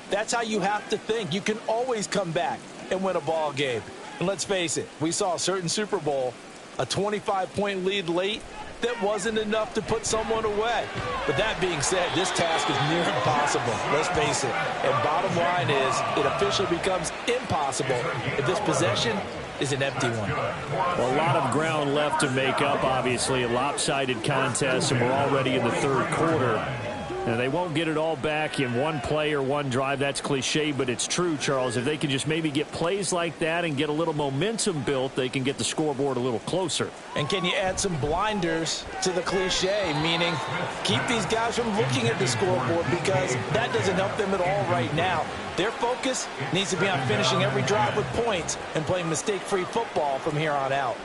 that's how you have to think. You can always come back and win a ball game. And let's face it, we saw a certain Super Bowl, a 25-point lead late, that wasn't enough to put someone away. But that being said, this task is near impossible. Let's face it. And bottom line is, it officially becomes impossible if this possession is an empty one. Well, a lot of ground left to make up, obviously. A lopsided contest, and we're already in the third quarter. And they won't get it all back in one play or one drive. That's cliche, but it's true, Charles. If they can just maybe get plays like that and get a little momentum built, they can get the scoreboard a little closer. And can you add some blinders to the cliche, meaning keep these guys from looking at the scoreboard because that doesn't help them at all right now. Their focus needs to be on finishing every drive with points and playing mistake-free football from here on out.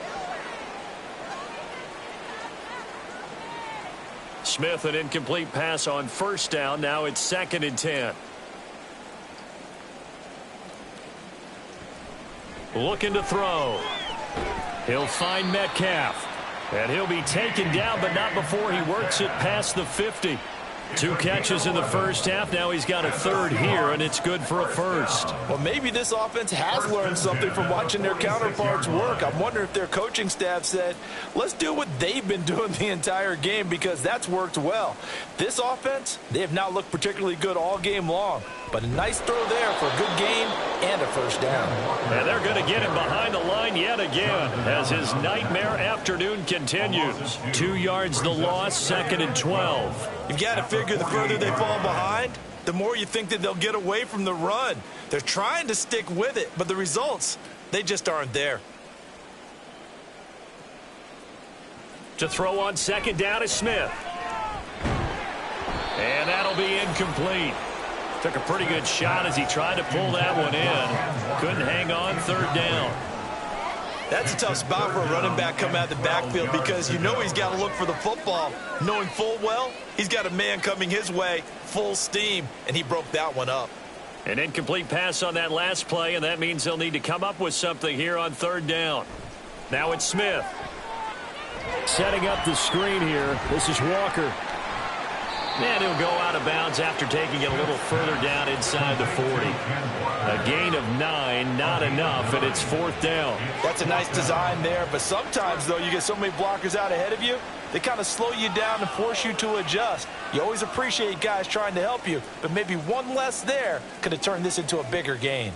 Smith, an incomplete pass on first down. Now it's 2nd and 10. Looking to throw. He'll find Metcalf. And he'll be taken down, but not before he works it past the 50. 2 catches in the first half. Now he's got a third here, and it's good for a first. Well, maybe this offense has learned something from watching their counterparts work. I'm wondering if their coaching staff said, let's do what they've been doing the entire game because that's worked well. This offense, they have not looked particularly good all game long. But a nice throw there for a good gain and a first down. And they're going to get him behind the line yet again as his nightmare afternoon continues. 2 yards the loss, 2nd and 12. You've got to figure the further they fall behind, the more you think that they'll get away from the run. They're trying to stick with it, but the results, they just aren't there. To throw on 2nd down is Smith. And that'll be incomplete. Took a pretty good shot as he tried to pull that one in. Couldn't hang on, 3rd down. That's a tough spot for a running back coming out of the backfield because you know he's got to look for the football, knowing full well he's got a man coming his way, full steam, and he broke that one up. An incomplete pass on that last play, and that means they'll need to come up with something here on 3rd down. Now it's Smith. Setting up the screen here. This is Walker. And he'll go out of bounds after taking it a little further down inside the 40. A gain of 9, not enough, and it's 4th down. That's a nice design there, but sometimes, though, you get so many blockers out ahead of you, they kind of slow you down and force you to adjust. You always appreciate guys trying to help you, but maybe one less there could have turned this into a bigger gain.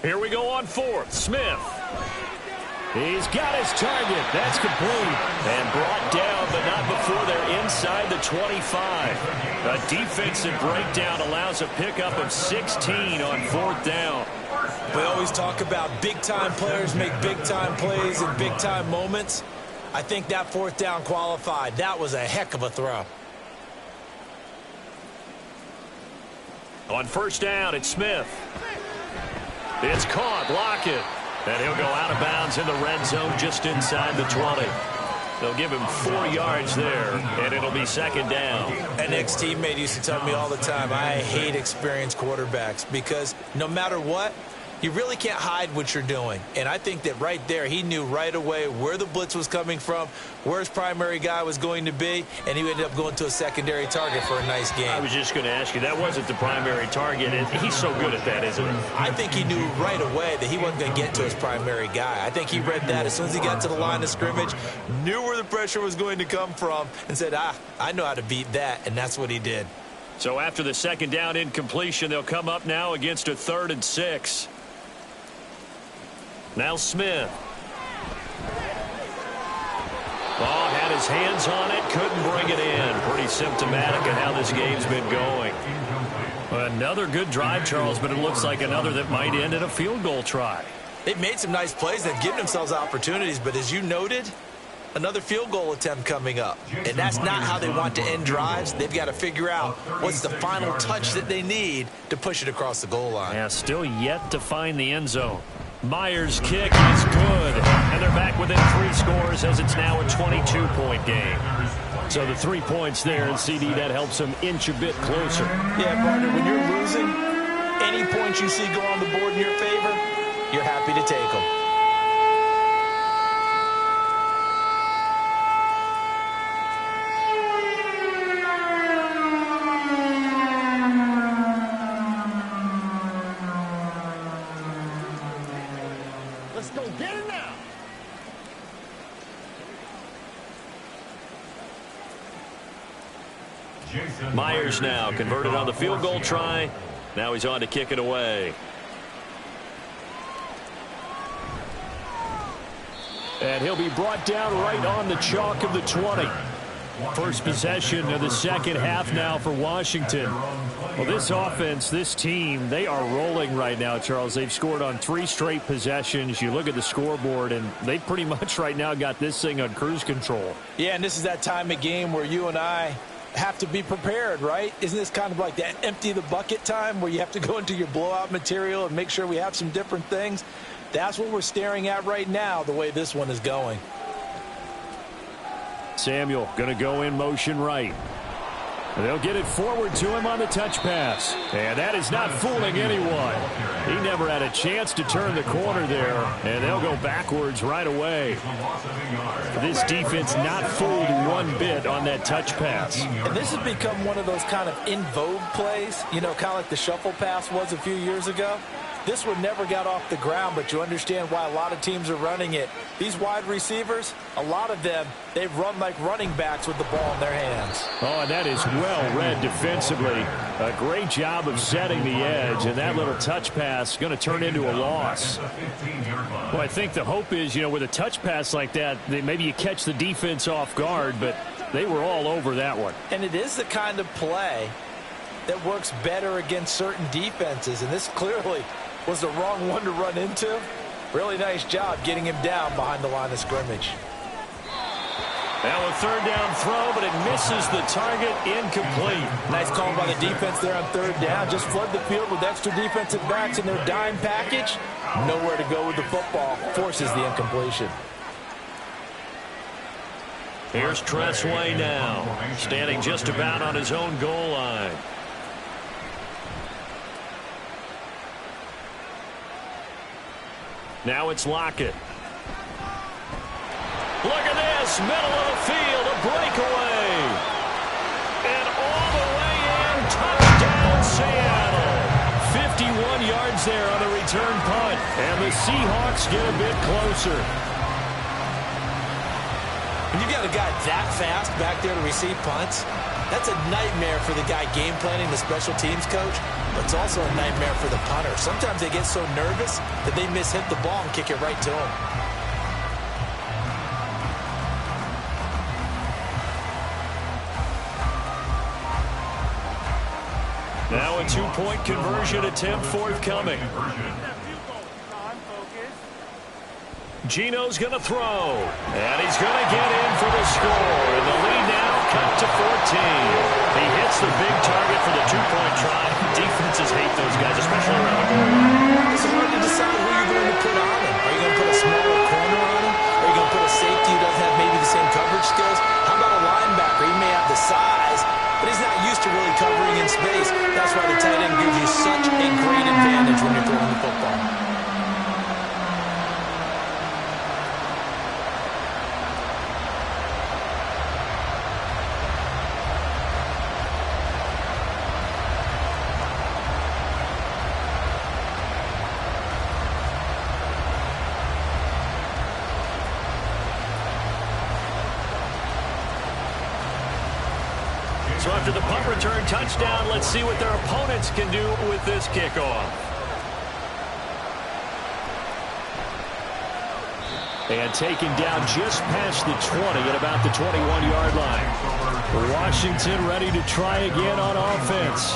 Here we go on 4th. Smith. He's got his target. That's complete. And brought down, but not before they're inside the 25. A defensive breakdown allows a pickup of 16 on 4th down. We always talk about big-time players make big-time plays in big-time moments. I think that fourth down qualified. That was a heck of a throw. On first down, it's Smith. It's caught. Lockett. And he'll go out of bounds in the red zone just inside the 20. They'll give him 4 yards there, and it'll be second down. An ex-teammate used to tell me all the time, I hate experienced quarterbacks because no matter what, you really can't hide what you're doing. And I think that right there, he knew right away where the blitz was coming from, where his primary guy was going to be, and he ended up going to a secondary target for a nice game. I was just going to ask you, that wasn't the primary target. He's so good at that, isn't he? I think he knew right away that he wasn't going to get to his primary guy. I think he read that as soon as he got to the line of scrimmage, knew where the pressure was going to come from, and said, I know how to beat that, and that's what he did. So after the second down incompletion, they'll come up now against a 3rd and 6. Now Smith. Ball had his hands on it, couldn't bring it in. Pretty symptomatic of how this game's been going. Another good drive, Charles, but it looks like another that might end in a field goal try. They've made some nice plays. They've given themselves opportunities, but as you noted, another field goal attempt coming up. And that's not how they want to end drives. They've got to figure out what's the final touch that they need to push it across the goal line. Yeah, still yet to find the end zone. Myers' kick is good, and they're back within 3 scores as it's now a 22-point game. So the 3 points there, and CD, that helps them inch a bit closer. Yeah, partner, when you're losing, any points you see go on the board in your favor, you're happy to take them. Myers now converted on the field goal try. Now he's on to kick it away. And he'll be brought down right on the chalk of the 20. First possession of the second half now for Washington. Well, this offense, this team, they are rolling right now, Charles. They've scored on 3 straight possessions. You look at the scoreboard, and they pretty much right now got this thing on cruise control. Yeah, and this is that time of game where you and I have to be prepared, right? Isn't this kind of like that empty the bucket time where you have to go into your blowout material and make sure we have some different things? That's what we're staring at right now, the way this one is going. Samuel going to go in motion right. They'll get it forward to him on the touch pass. And that is not fooling anyone. He never had a chance to turn the corner there. And they'll go backwards right away. This defense not fooled one bit on that touch pass. And this has become one of those kind of in vogue plays, you know, kind of like the shuffle pass was a few years ago. This one never got off the ground, but you understand why a lot of teams are running it. These wide receivers, a lot of them, they've run like running backs with the ball in their hands. Oh, and that is well read defensively. A great job of setting the edge, and that little touch pass is going to turn into a loss. Well, I think the hope is, you know, with a touch pass like that, maybe you catch the defense off guard, but they were all over that one. And it is the kind of play that works better against certain defenses, and this clearly was the wrong one to run into. Really nice job getting him down behind the line of scrimmage. Now a third down throw, but it misses the target, incomplete. Nice call by the defense there on third down. Just flood the field with extra defensive backs in their dime package. Nowhere to go with the football. Forces the incompletion. Here's Tressway now, standing just about on his own goal line. Now it's Lockett. Look at this, middle of the field, a breakaway. And all the way in, touchdown Seattle. 51 yards there on the return punt. And the Seahawks get a bit closer. When you got a guy that fast back there to receive punts, that's a nightmare for the guy game planning, the special teams coach, but it's also a nightmare for the punter. Sometimes they get so nervous that they mishit the ball and kick it right to him. Now a two-point conversion attempt forthcoming. Gino's going to throw, and he's going to get in for the score. And the lead now cut to 14. He hits the big target for the two-point try. Defenses hate those guys, especially around the goal line. It's hard to decide who you're going to put on him. Are you going to put a smaller corner on him? Are you going to put a safety who doesn't have maybe the same coverage skills? How about a linebacker? He may have the size, but he's not used to really covering in space. That's why the tight end gives you such a great advantage when you're throwing the football. So after the punt return touchdown, let's see what their opponents can do with this kickoff. And taken down just past the 20 at about the 21-yard line. Washington ready to try again on offense.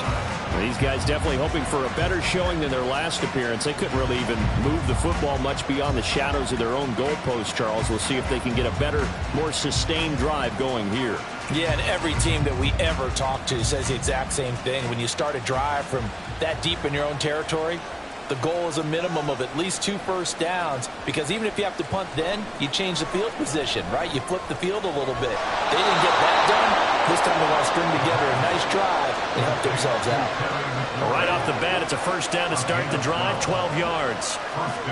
These guys definitely hoping for a better showing than their last appearance. They couldn't really even move the football much beyond the shadows of their own goalpost, Charles. We'll see if they can get a better, more sustained drive going here. Yeah, and every team that we ever talk to says the exact same thing. When you start a drive from that deep in your own territory, the goal is a minimum of at least 2 first downs, because even if you have to punt then, you change the field position, right? You flip the field a little bit. They didn't get that done. This time they want to string together a nice drive and help themselves out. Right off the bat, it's a first down to start the drive, 12 yards.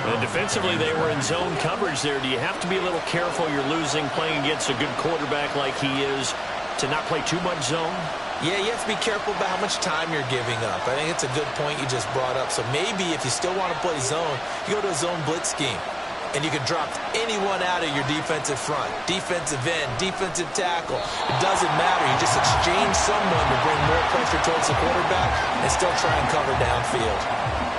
And defensively, they were in zone coverage there. Do you have to be a little careful? You're losing, playing against a good quarterback like he is, to not play too much zone? Yeah, you have to be careful about how much time you're giving up. I think it's a good point you just brought up. So maybe if you still want to play zone, you go to a zone blitz scheme. And you can drop anyone out of your defensive front. Defensive end, defensive tackle. It doesn't matter. You just exchange someone to bring more pressure towards the quarterback and still try and cover downfield.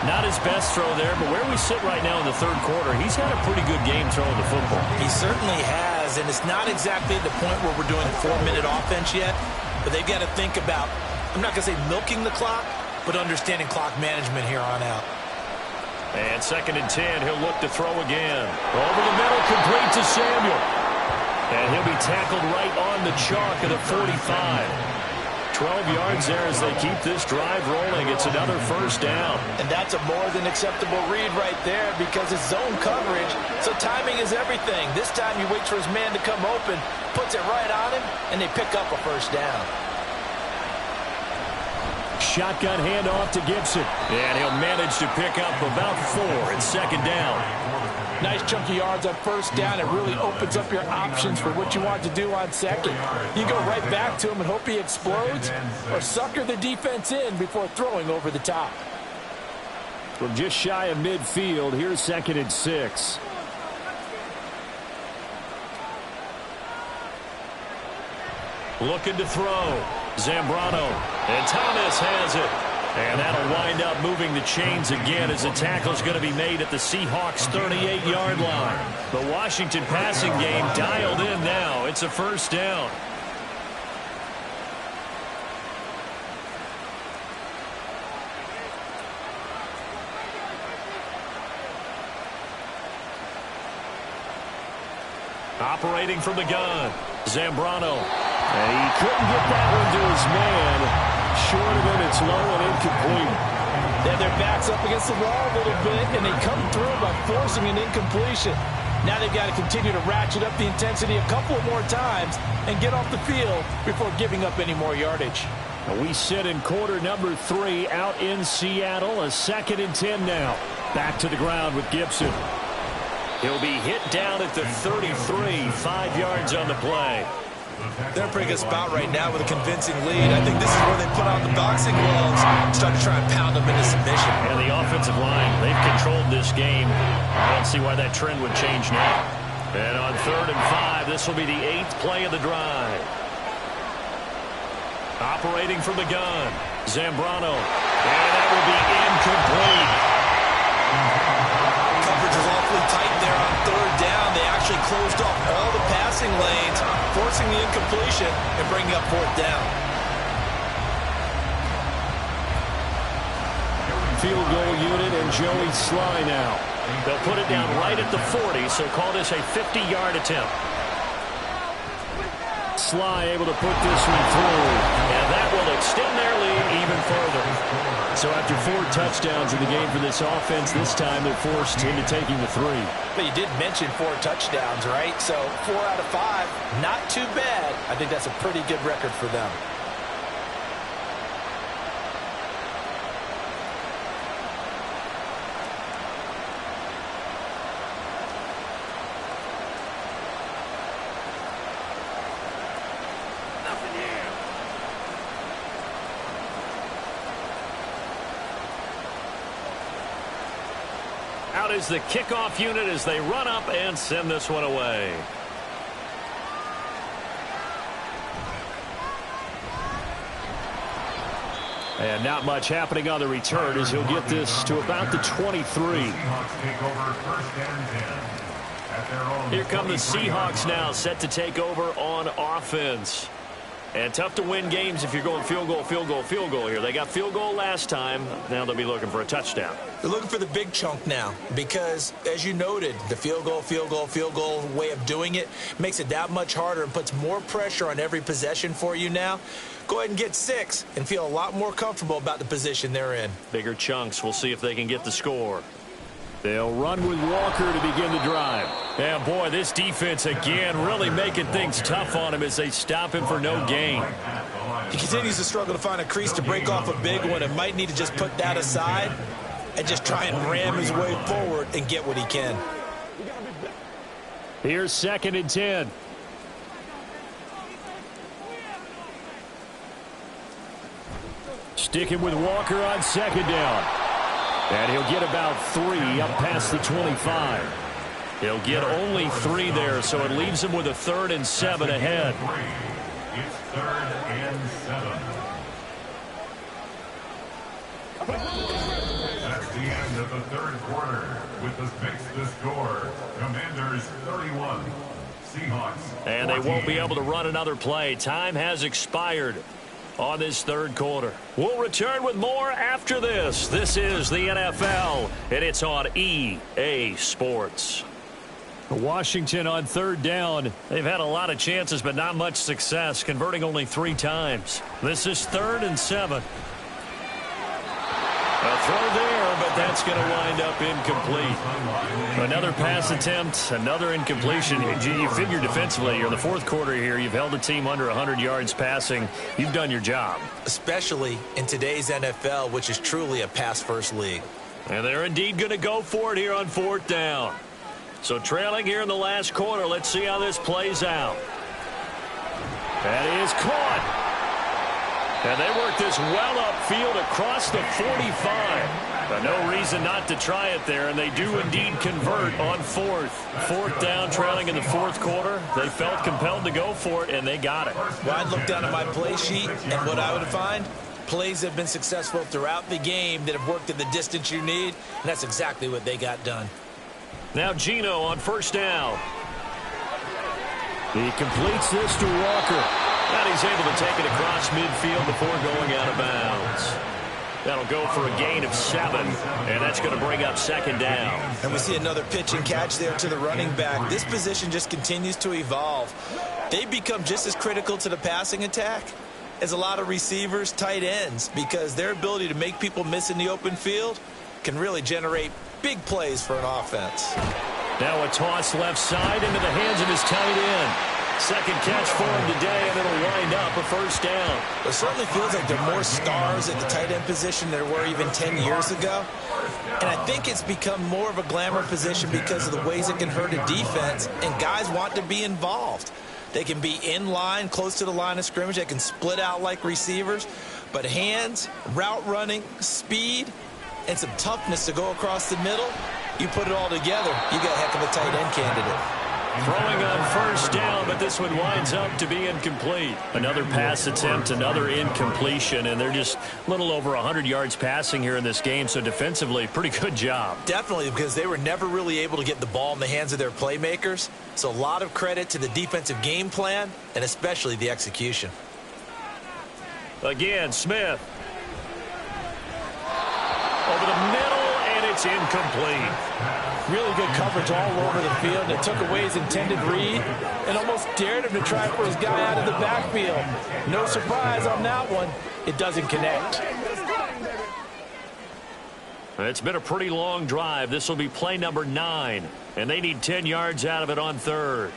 Not his best throw there, but where we sit right now in the third quarter, he's had a pretty good game throwing the football. He certainly has, and it's not exactly the point where we're doing 4-minute offense yet, but they've got to think about, I'm not going to say milking the clock, but understanding clock management here on out. And 2nd and 10, he'll look to throw again. Over the middle, complete to Samuel. And he'll be tackled right on the chalk of the 45. 12 yards there as they keep this drive rolling. It's another first down. And that's a more than acceptable read right there, because it's zone coverage, so timing is everything. This time he waits for his man to come open, puts it right on him, and they pick up a first down. Shotgun handoff to Gibson. And he'll manage to pick up about 4 and 2nd down. Nice chunky yards on first down. It really opens up your options for what you want to do on second. You go right back to him and hope he explodes, or sucker the defense in before throwing over the top. From just shy of midfield, here's 2nd and 6. Looking to throw. Zambrano. And Thomas has it. And that'll wind up moving the chains again as the tackle's going to be made at the Seahawks' 38-yard line. The Washington passing game dialed in now. It's a first down. Operating from the gun, Zambrano. And he couldn't get that one to his man. Short of him, it's low and incomplete. Then their backs up against the wall a little bit, and they come through by forcing an incompletion. Now they've got to continue to ratchet up the intensity a couple of more times and get off the field before giving up any more yardage. We sit in quarter number 3 out in Seattle. A 2nd and 10 now. Back to the ground with Gibson. He'll be hit down at the 33, 5 yards on the play. They're in a pretty good spot right now with a convincing lead. I think this is where they put on the boxing gloves, start to try and pound them into submission. And the offensive line, they've controlled this game. I don't see why that trend would change now. And on 3rd and 5, this will be the 8th play of the drive. Operating from the gun, Zambrano. And that will be incomplete. Coverage was awfully tight there on 3rd down. They actually closed off all the passing lanes, forcing the incompletion and bringing up 4th down. Field goal unit and Joey Sly now. They'll put it down right at the 40, so call this a 50-yard attempt. Sly able to put this one through, and that will extend their lead even further. So after 4 touchdowns in the game for this offense, this time they're forced into taking the 3. But you did mention 4 touchdowns, right? So 4 out of 5, not too bad. I think that's a pretty good record for them. Out is the kickoff unit as they run up and send this one away. And not much happening on the return as he'll get this to about the 23. Here come the Seahawks now, set to take over on offense. And tough to win games if you're going field goal, field goal, field goal here. They got field goal last time. Now they'll be looking for a touchdown. They're looking for the big chunk now because, as you noted, the field goal way of doing it makes it that much harder and puts more pressure on every possession for you now. Go ahead and get 6 and feel a lot more comfortable about the position they're in. Bigger chunks. We'll see if they can get the score. They'll run with Walker to begin the drive. And, boy, this defense, again, really making things tough on him as they stop him for no gain. He continues to struggle to find a crease to break off a big one and might need to just put that aside and just try and ram his way forward and get what he can. Here's 2nd and 10. Sticking with Walker on 2nd down. And he'll get about 3 up past the 25. He'll get only 3 there, so it leaves him with a 3rd and 7 ahead. It's 3rd and 7. That's the end of the 3rd quarter. With the fix the score, Commanders 31, Seahawks 14. And they won't be able to run another play. Time has expired on this 3rd quarter. We'll return with more after this. This is the NFL, and it's on EA Sports. Washington on 3rd down. They've had a lot of chances, but not much success, converting only 3 times. This is 3rd and 7. A throw there, but that's going to wind up incomplete. Another pass attempt, another incompletion. You figure defensively, you're in the 4th quarter here. You've held a team under 100 yards passing. You've done your job. Especially in today's NFL, which is truly a pass-first league. And they're indeed going to go for it here on 4th down. So trailing here in the last quarter, let's see how this plays out. That is caught. And they work this well upfield across the 45. But no reason not to try it there, and they do indeed convert on 4th. 4th down, trailing in the 4th quarter. They felt compelled to go for it, and they got it. Well, I'd look down at my play sheet, and what I would find, plays have been successful throughout the game that have worked at the distance you need, and that's exactly what they got done. Now Geno on 1st down. He completes this to Walker. And he's able to take it across midfield before going out of bounds. That'll go for a gain of 7, and that's going to bring up 2nd down. And we see another pitch and catch there to the running back. This position just continues to evolve. They've become just as critical to the passing attack as a lot of receivers, tight ends, because their ability to make people miss in the open field can really generate big plays for an offense. Now a toss left side into the hands of his tight end. 2nd catch for him today, and it'll wind up a 1st down. It certainly feels like there are more stars at the tight end position than there were even 10 years ago. And I think it's become more of a glamour position because of the ways it can hurt a defense, and guys want to be involved. They can be in line, close to the line of scrimmage. They can split out like receivers. But hands, route running, speed, and some toughness to go across the middle, you put it all together, you got a heck of a tight end candidate. Throwing on 1st down, but this one winds up to be incomplete. Another pass attempt, another incompletion, and they're just a little over 100 yards passing here in this game, so defensively, pretty good job. Definitely, because they were never really able to get the ball in the hands of their playmakers, so a lot of credit to the defensive game plan and especially the execution. Again, Smith. Over the middle, and it's incomplete. Really good coverage all over the field, and it took away his intended read and almost dared him to try for his guy out of the backfield. No surprise on that one. It doesn't connect. It's been a pretty long drive. This will be play number 9, and they need 10 yards out of it on 3rd.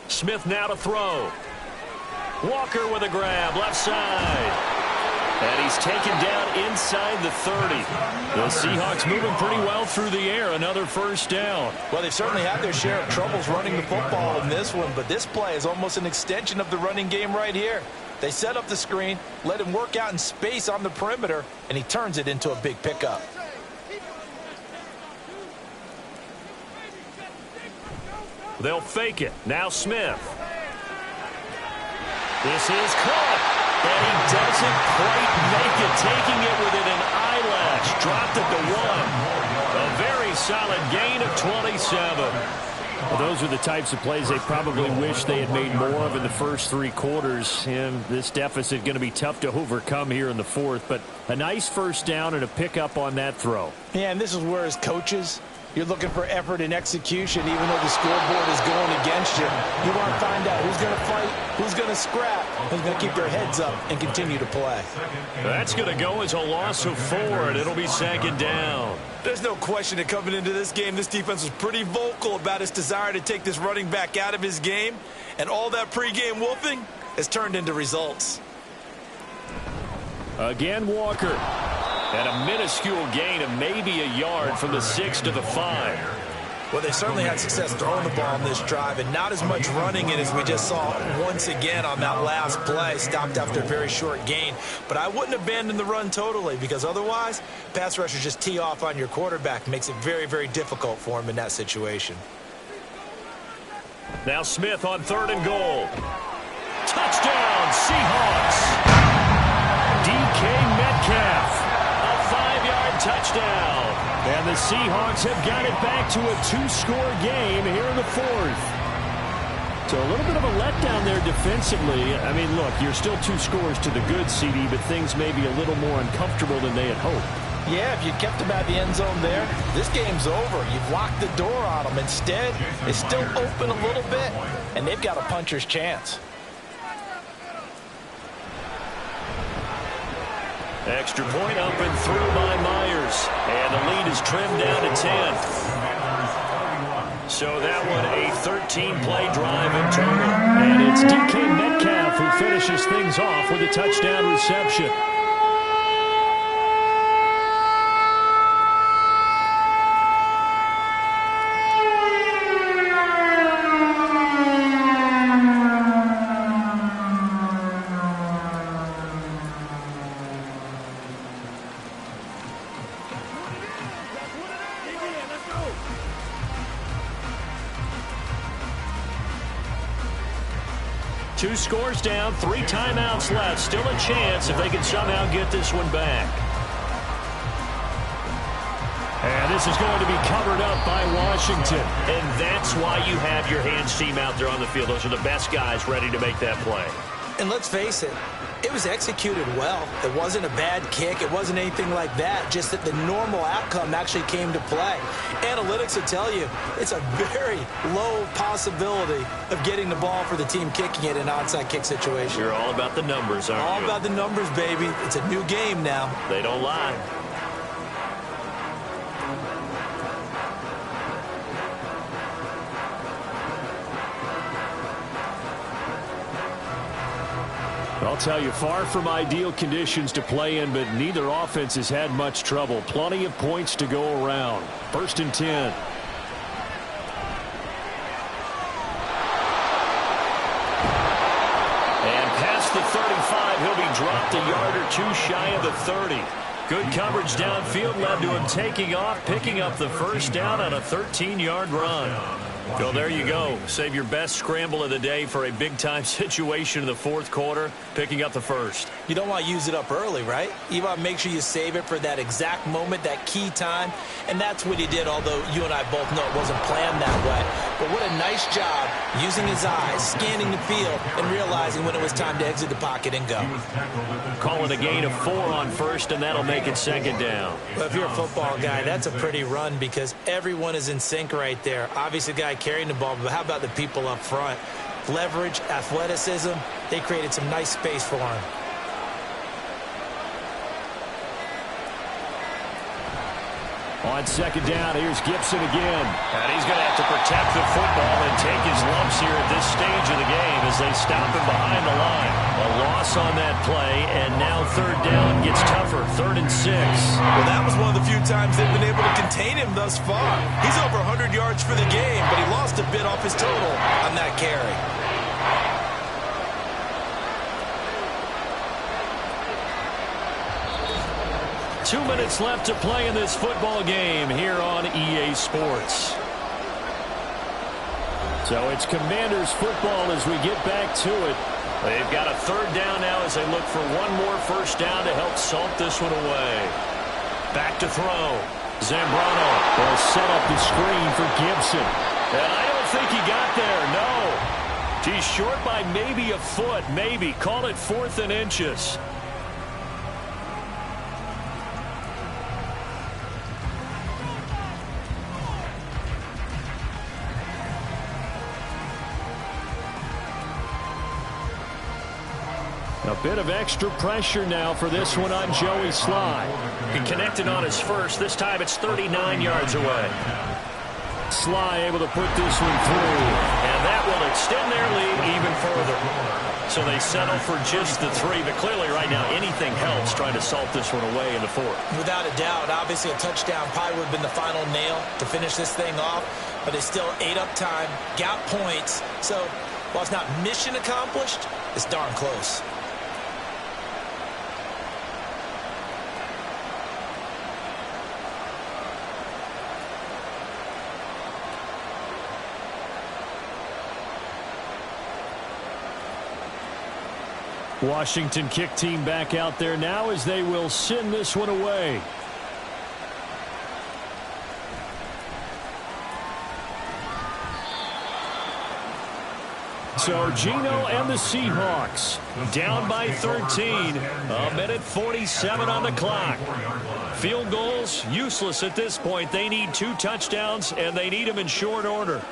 Smith now to throw. Walker with a grab, left side. And he's taken down inside the 30. The Seahawks moving pretty well through the air. Another first down. Well, they've certainly had their share of troubles running the football in this one, but this play is almost an extension of the running game right here. They set up the screen, let him work out in space on the perimeter, and he turns it into a big pickup. They'll fake it. Now Smith. This is caught. And he doesn't quite make it, taking it within an eyelash. Dropped it to 1. A very solid gain of 27. Well, those are the types of plays they probably wish they had made more of in the first 3 quarters. And this deficit going to be tough to overcome here in the 4th. But a nice first down and a pickup on that throw. Yeah, and this is where as coaches, you're looking for effort and execution, even though the scoreboard is going against you. You want to find out who's going to fight, who's going to scrap, who's going to keep their heads up and continue to play. That's going to go as a loss of 4, and it'll be 2nd down. There's no question that coming into this game, this defense was pretty vocal about its desire to take this running back out of his game, and all that pregame wolfing has turned into results. Again, Walker. And a minuscule gain of maybe a yard from the 6 to the 5. Well, they certainly had success throwing the ball in this drive, and not as much running it as we just saw once again on that last play. Stopped after a very short gain. But I wouldn't abandon the run totally, because otherwise, pass rushers just tee off on your quarterback. Makes it very, very difficult for him in that situation. Now Smith on 3rd and goal. Touchdown, Seahawks. DK Metcalf. Touchdown. And the Seahawks have got it back to a 2-score game here in the 4th. So a little bit of a letdown there defensively. I mean, look, you're still 2 scores to the good, CD, but things may be a little more uncomfortable than they had hoped. Yeah, if you kept them at the end zone there, this game's over. You've locked the door on them. Instead, it's still open a little bit, and they've got a puncher's chance. Extra point up and through by Myers. And the lead is trimmed down to 10. So that one a 13-play drive in total. And it's DK Metcalf who finishes things off with a touchdown reception. Two scores down, 3 timeouts left. Still a chance if they can somehow get this one back. And this is going to be covered up by Washington. And that's why you have your hands team out there on the field. Those are the best guys ready to make that play. And let's face it, it was executed well. It wasn't a bad kick. It wasn't anything like that. Just that the normal outcome actually came to play. Analytics will tell you it's a very low possibility of getting the ball for the team kicking it in an onside kick situation. You're all about the numbers, aren't you? All about the numbers, baby. It's a new game now. They don't lie. I'll tell you, far from ideal conditions to play in, but neither offense has had much trouble. Plenty of points to go around. 1st and 10. And past the 35, he'll be dropped a yard or 2 shy of the 30. Good coverage downfield led to him taking off, picking up the first down on a 13-yard run. Well, there you go. Save your best scramble of the day for a big-time situation in the fourth quarter, picking up the first. You don't want to use it up early, right? You want to make sure you save it for that exact moment, that key time, and that's what he did, although you and I both know it wasn't planned that way. But what a nice job using his eyes, scanning the field, and realizing when it was time to exit the pocket and go. Call it a gain of 4 on first, and that'll make it second down. Well, if you're a football guy, that's a pretty run because everyone is in sync right there. Obviously, the guy carrying the ball, but how about the people up front? Leverage, athleticism, they created some nice space for him. On second down, here's Gibson again. And he's going to have to protect the football and take his lumps here at this stage of the game as they stop him behind the line. A loss on that play, and now third down gets tougher, 3rd and 6. Well, that was one of the few times they've been able to contain him thus far. He's over 100 yards for the game, but he lost a bit off his total on that carry. Two minutes left to play in this football game here on EA Sports. So it's Commanders football as we get back to it. They've got a third down now as they look for one more first down to help salt this one away. Back to throw. Zambrano will set up the screen for Gibson. And I don't think he got there, no. He's short by maybe a foot, maybe. Call it 4th and inches. A bit of extra pressure now for this one on Joey Sly. He connected on his first. This time it's 39 yards away. Sly able to put this one through. And that will extend their lead even further. So they settle for just the 3. But clearly right now anything helps trying to salt this one away in the 4th. Without a doubt, obviously a touchdown probably would have been the final nail to finish this thing off. But they still ate up time, got points. So while it's not mission accomplished, it's darn close. Washington kick team back out there now as they will send this one away. So Geno and the Seahawks down by 13. A minute 47 on the clock. Field goals useless at this point. They need 2 touchdowns and they need them in short order.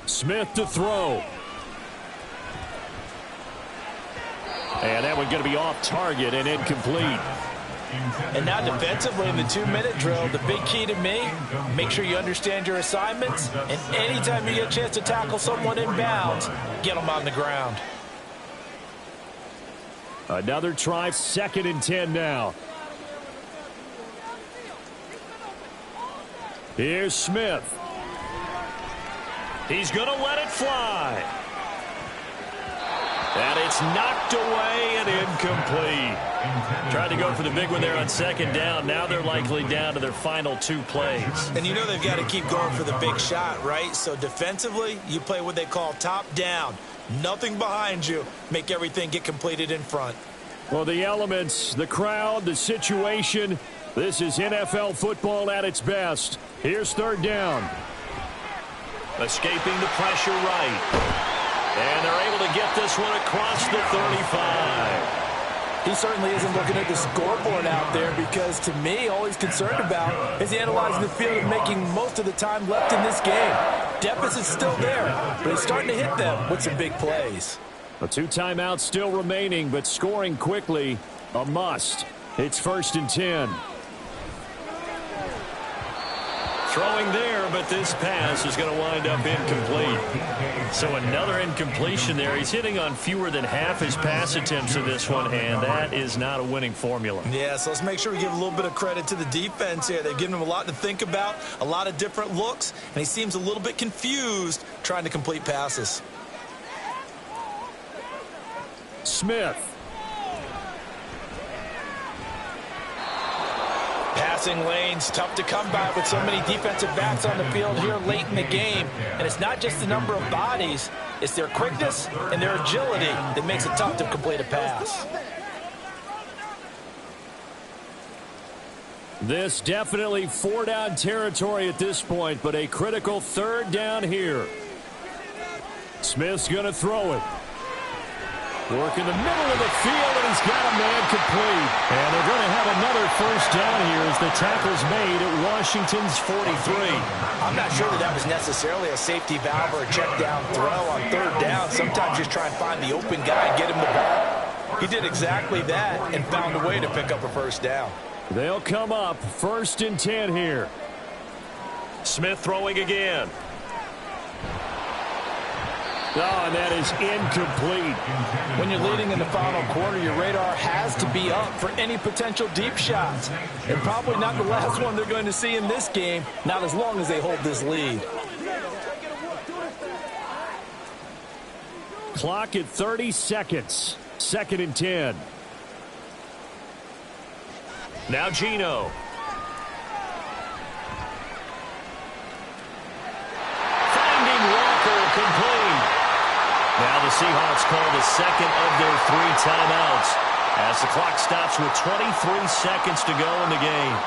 Smith to throw. And that one going to be off target and incomplete. And now defensively in the 2-minute drill, the big key to me, make sure you understand your assignments. And anytime you get a chance to tackle someone inbounds, get them on the ground. Another try, 2nd and 10 now. Here's Smith. He's going to let it fly. And it's knocked away and incomplete. Tried to go for the big one there on 2nd down. Now they're likely down to their final 2 plays. And you know they've got to keep going for the big shot, right? So defensively, you play what they call top down. Nothing behind you. Make everything get completed in front. Well, the elements, the crowd, the situation. This is NFL football at its best. Here's 3rd down. Escaping the pressure right. And they're able to get this one across the 35. He certainly isn't looking at the scoreboard out there because, to me, all he's concerned about is analyzing the field and making most of the time left in this game. Deficit's still there, but he's starting to hit them with some big plays. 2 timeouts still remaining, but scoring quickly, a must. It's 1st and 10. Throwing there, but this pass is going to wind up incomplete. So another incompletion there. He's hitting on fewer than half his pass attempts in this one, and that is not a winning formula. Yeah, so let's make sure we give a little bit of credit to the defense here. They've given him a lot to think about, a lot of different looks, and he seems a little bit confused trying to complete passes. Smith. Passing lanes, tough to come by with so many defensive backs on the field here late in the game. And it's not just the number of bodies, it's their quickness and their agility that makes it tough to complete a pass. This definitely 4-down territory at this point, but a critical 3rd down here. Smith's going to throw it. Work in the middle of the field, and he's got a man complete. And they're going to have another 1st down here as the tackle's made at Washington's 43. I'm not sure that was necessarily a safety valve or a check down throw on 3rd down. Sometimes just try and find the open guy and get him the ball. He did exactly that and found a way to pick up a 1st down. They'll come up 1st and 10 here. Smith throwing again. Oh, and that is incomplete. When you're leading in the final quarter, your radar has to be up for any potential deep shots. And probably not the last one they're going to see in this game, not as long as they hold this lead. Clock at 30 seconds. 2nd and 10. Now Geno. Finding Walker complete. Now the Seahawks call the 2nd of their 3 timeouts as the clock stops with 23 seconds to go in the game.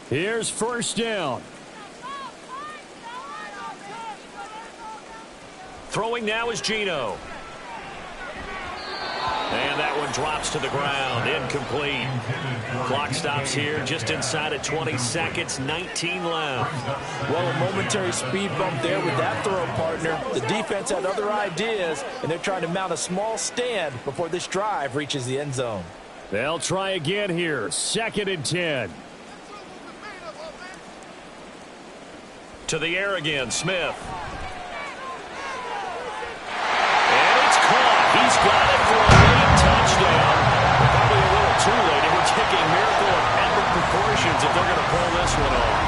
Here's 1st down. Throwing now is Geno. And that one drops to the ground. Incomplete. Clock stops here just inside of 20 seconds. 19 left. Well, a momentary speed bump there with that throw, partner. The defense had other ideas, and they're trying to mount a small stand before this drive reaches the end zone. They'll try again here. 2nd and 10. To the air again, Smith. And it's caught. He's got it for a late touchdown. Probably a little too late. It would take a miracle of epic proportions if they're going to pull this one off.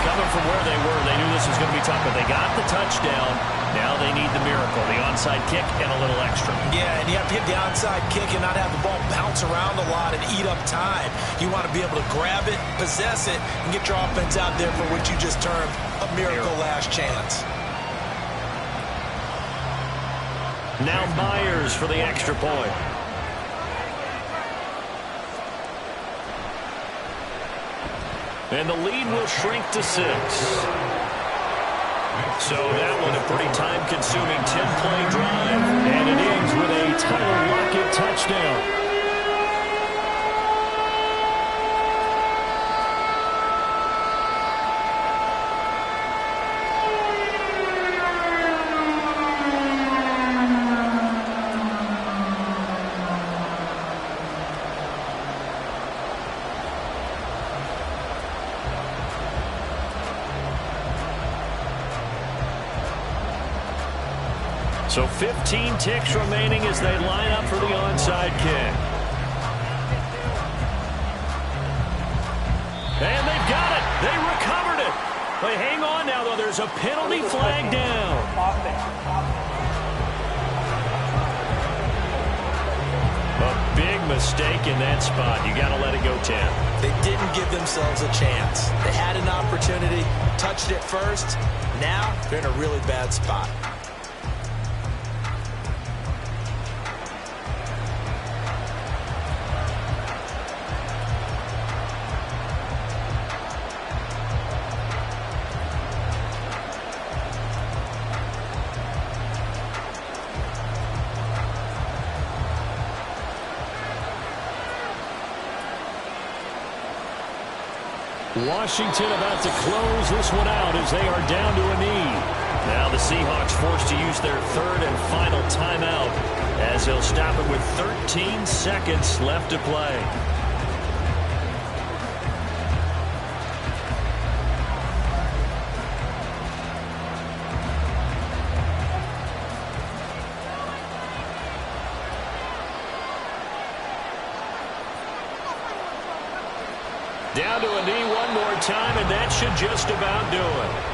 Coming from where they were, they knew this was going to be tough, but they got the touchdown. Now they need the miracle, the onside kick and a little extra. Yeah, and you have to get the onside kick and not have the ball bounce around a lot and eat up time. You want to be able to grab it, possess it, and get your offense out there for what you just termed a miracle last chance. Now Myers for the extra point. And the lead will shrink to 6. So that one a pretty time-consuming 10-play drive. And it ends with a Tyler Lockett touchdown. So 15 ticks remaining as they line up for the onside kick. And they've got it. They recovered it. But hang on now, though. There's a penalty flag down. A big mistake in that spot. You got to let it go 10. They didn't give themselves a chance. They had an opportunity, touched it first. Now they're in a really bad spot. Washington about to close this one out as they are down to a knee. Now the Seahawks forced to use their third and final timeout as they'll stop it with 13 seconds left to play. Down to a knee one more time, and that should just about do it.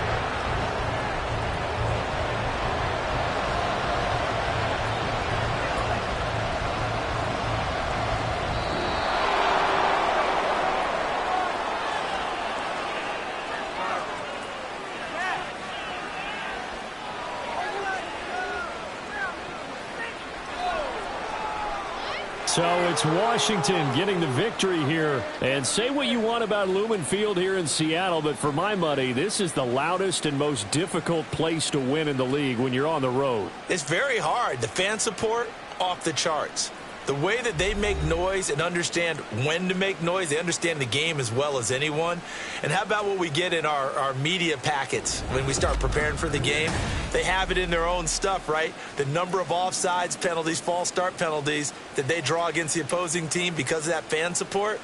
So it's Washington getting the victory here. And say what you want about Lumen Field here in Seattle, but for my money, this is the loudest and most difficult place to win in the league when you're on the road. It's very hard. The fan support, off the charts. The way that they make noise and understand when to make noise, they understand the game as well as anyone. And how about what we get in our media packets when we start preparing for the game? They have it in their own stuff, right? The number of offsides penalties, false start penalties that they draw against the opposing team because of that fan support.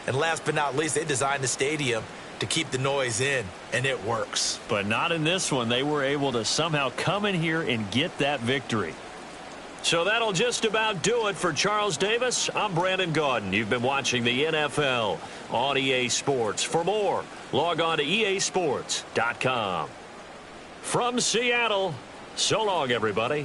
And last but not least, they designed the stadium to keep the noise in, and it works. But not in this one. They were able to somehow come in here and get that victory. So that'll just about do it for Charles Davis. I'm Brandon Gaudin. You've been watching the NFL on EA Sports. For more, log on to easports.com. From Seattle, so long, everybody.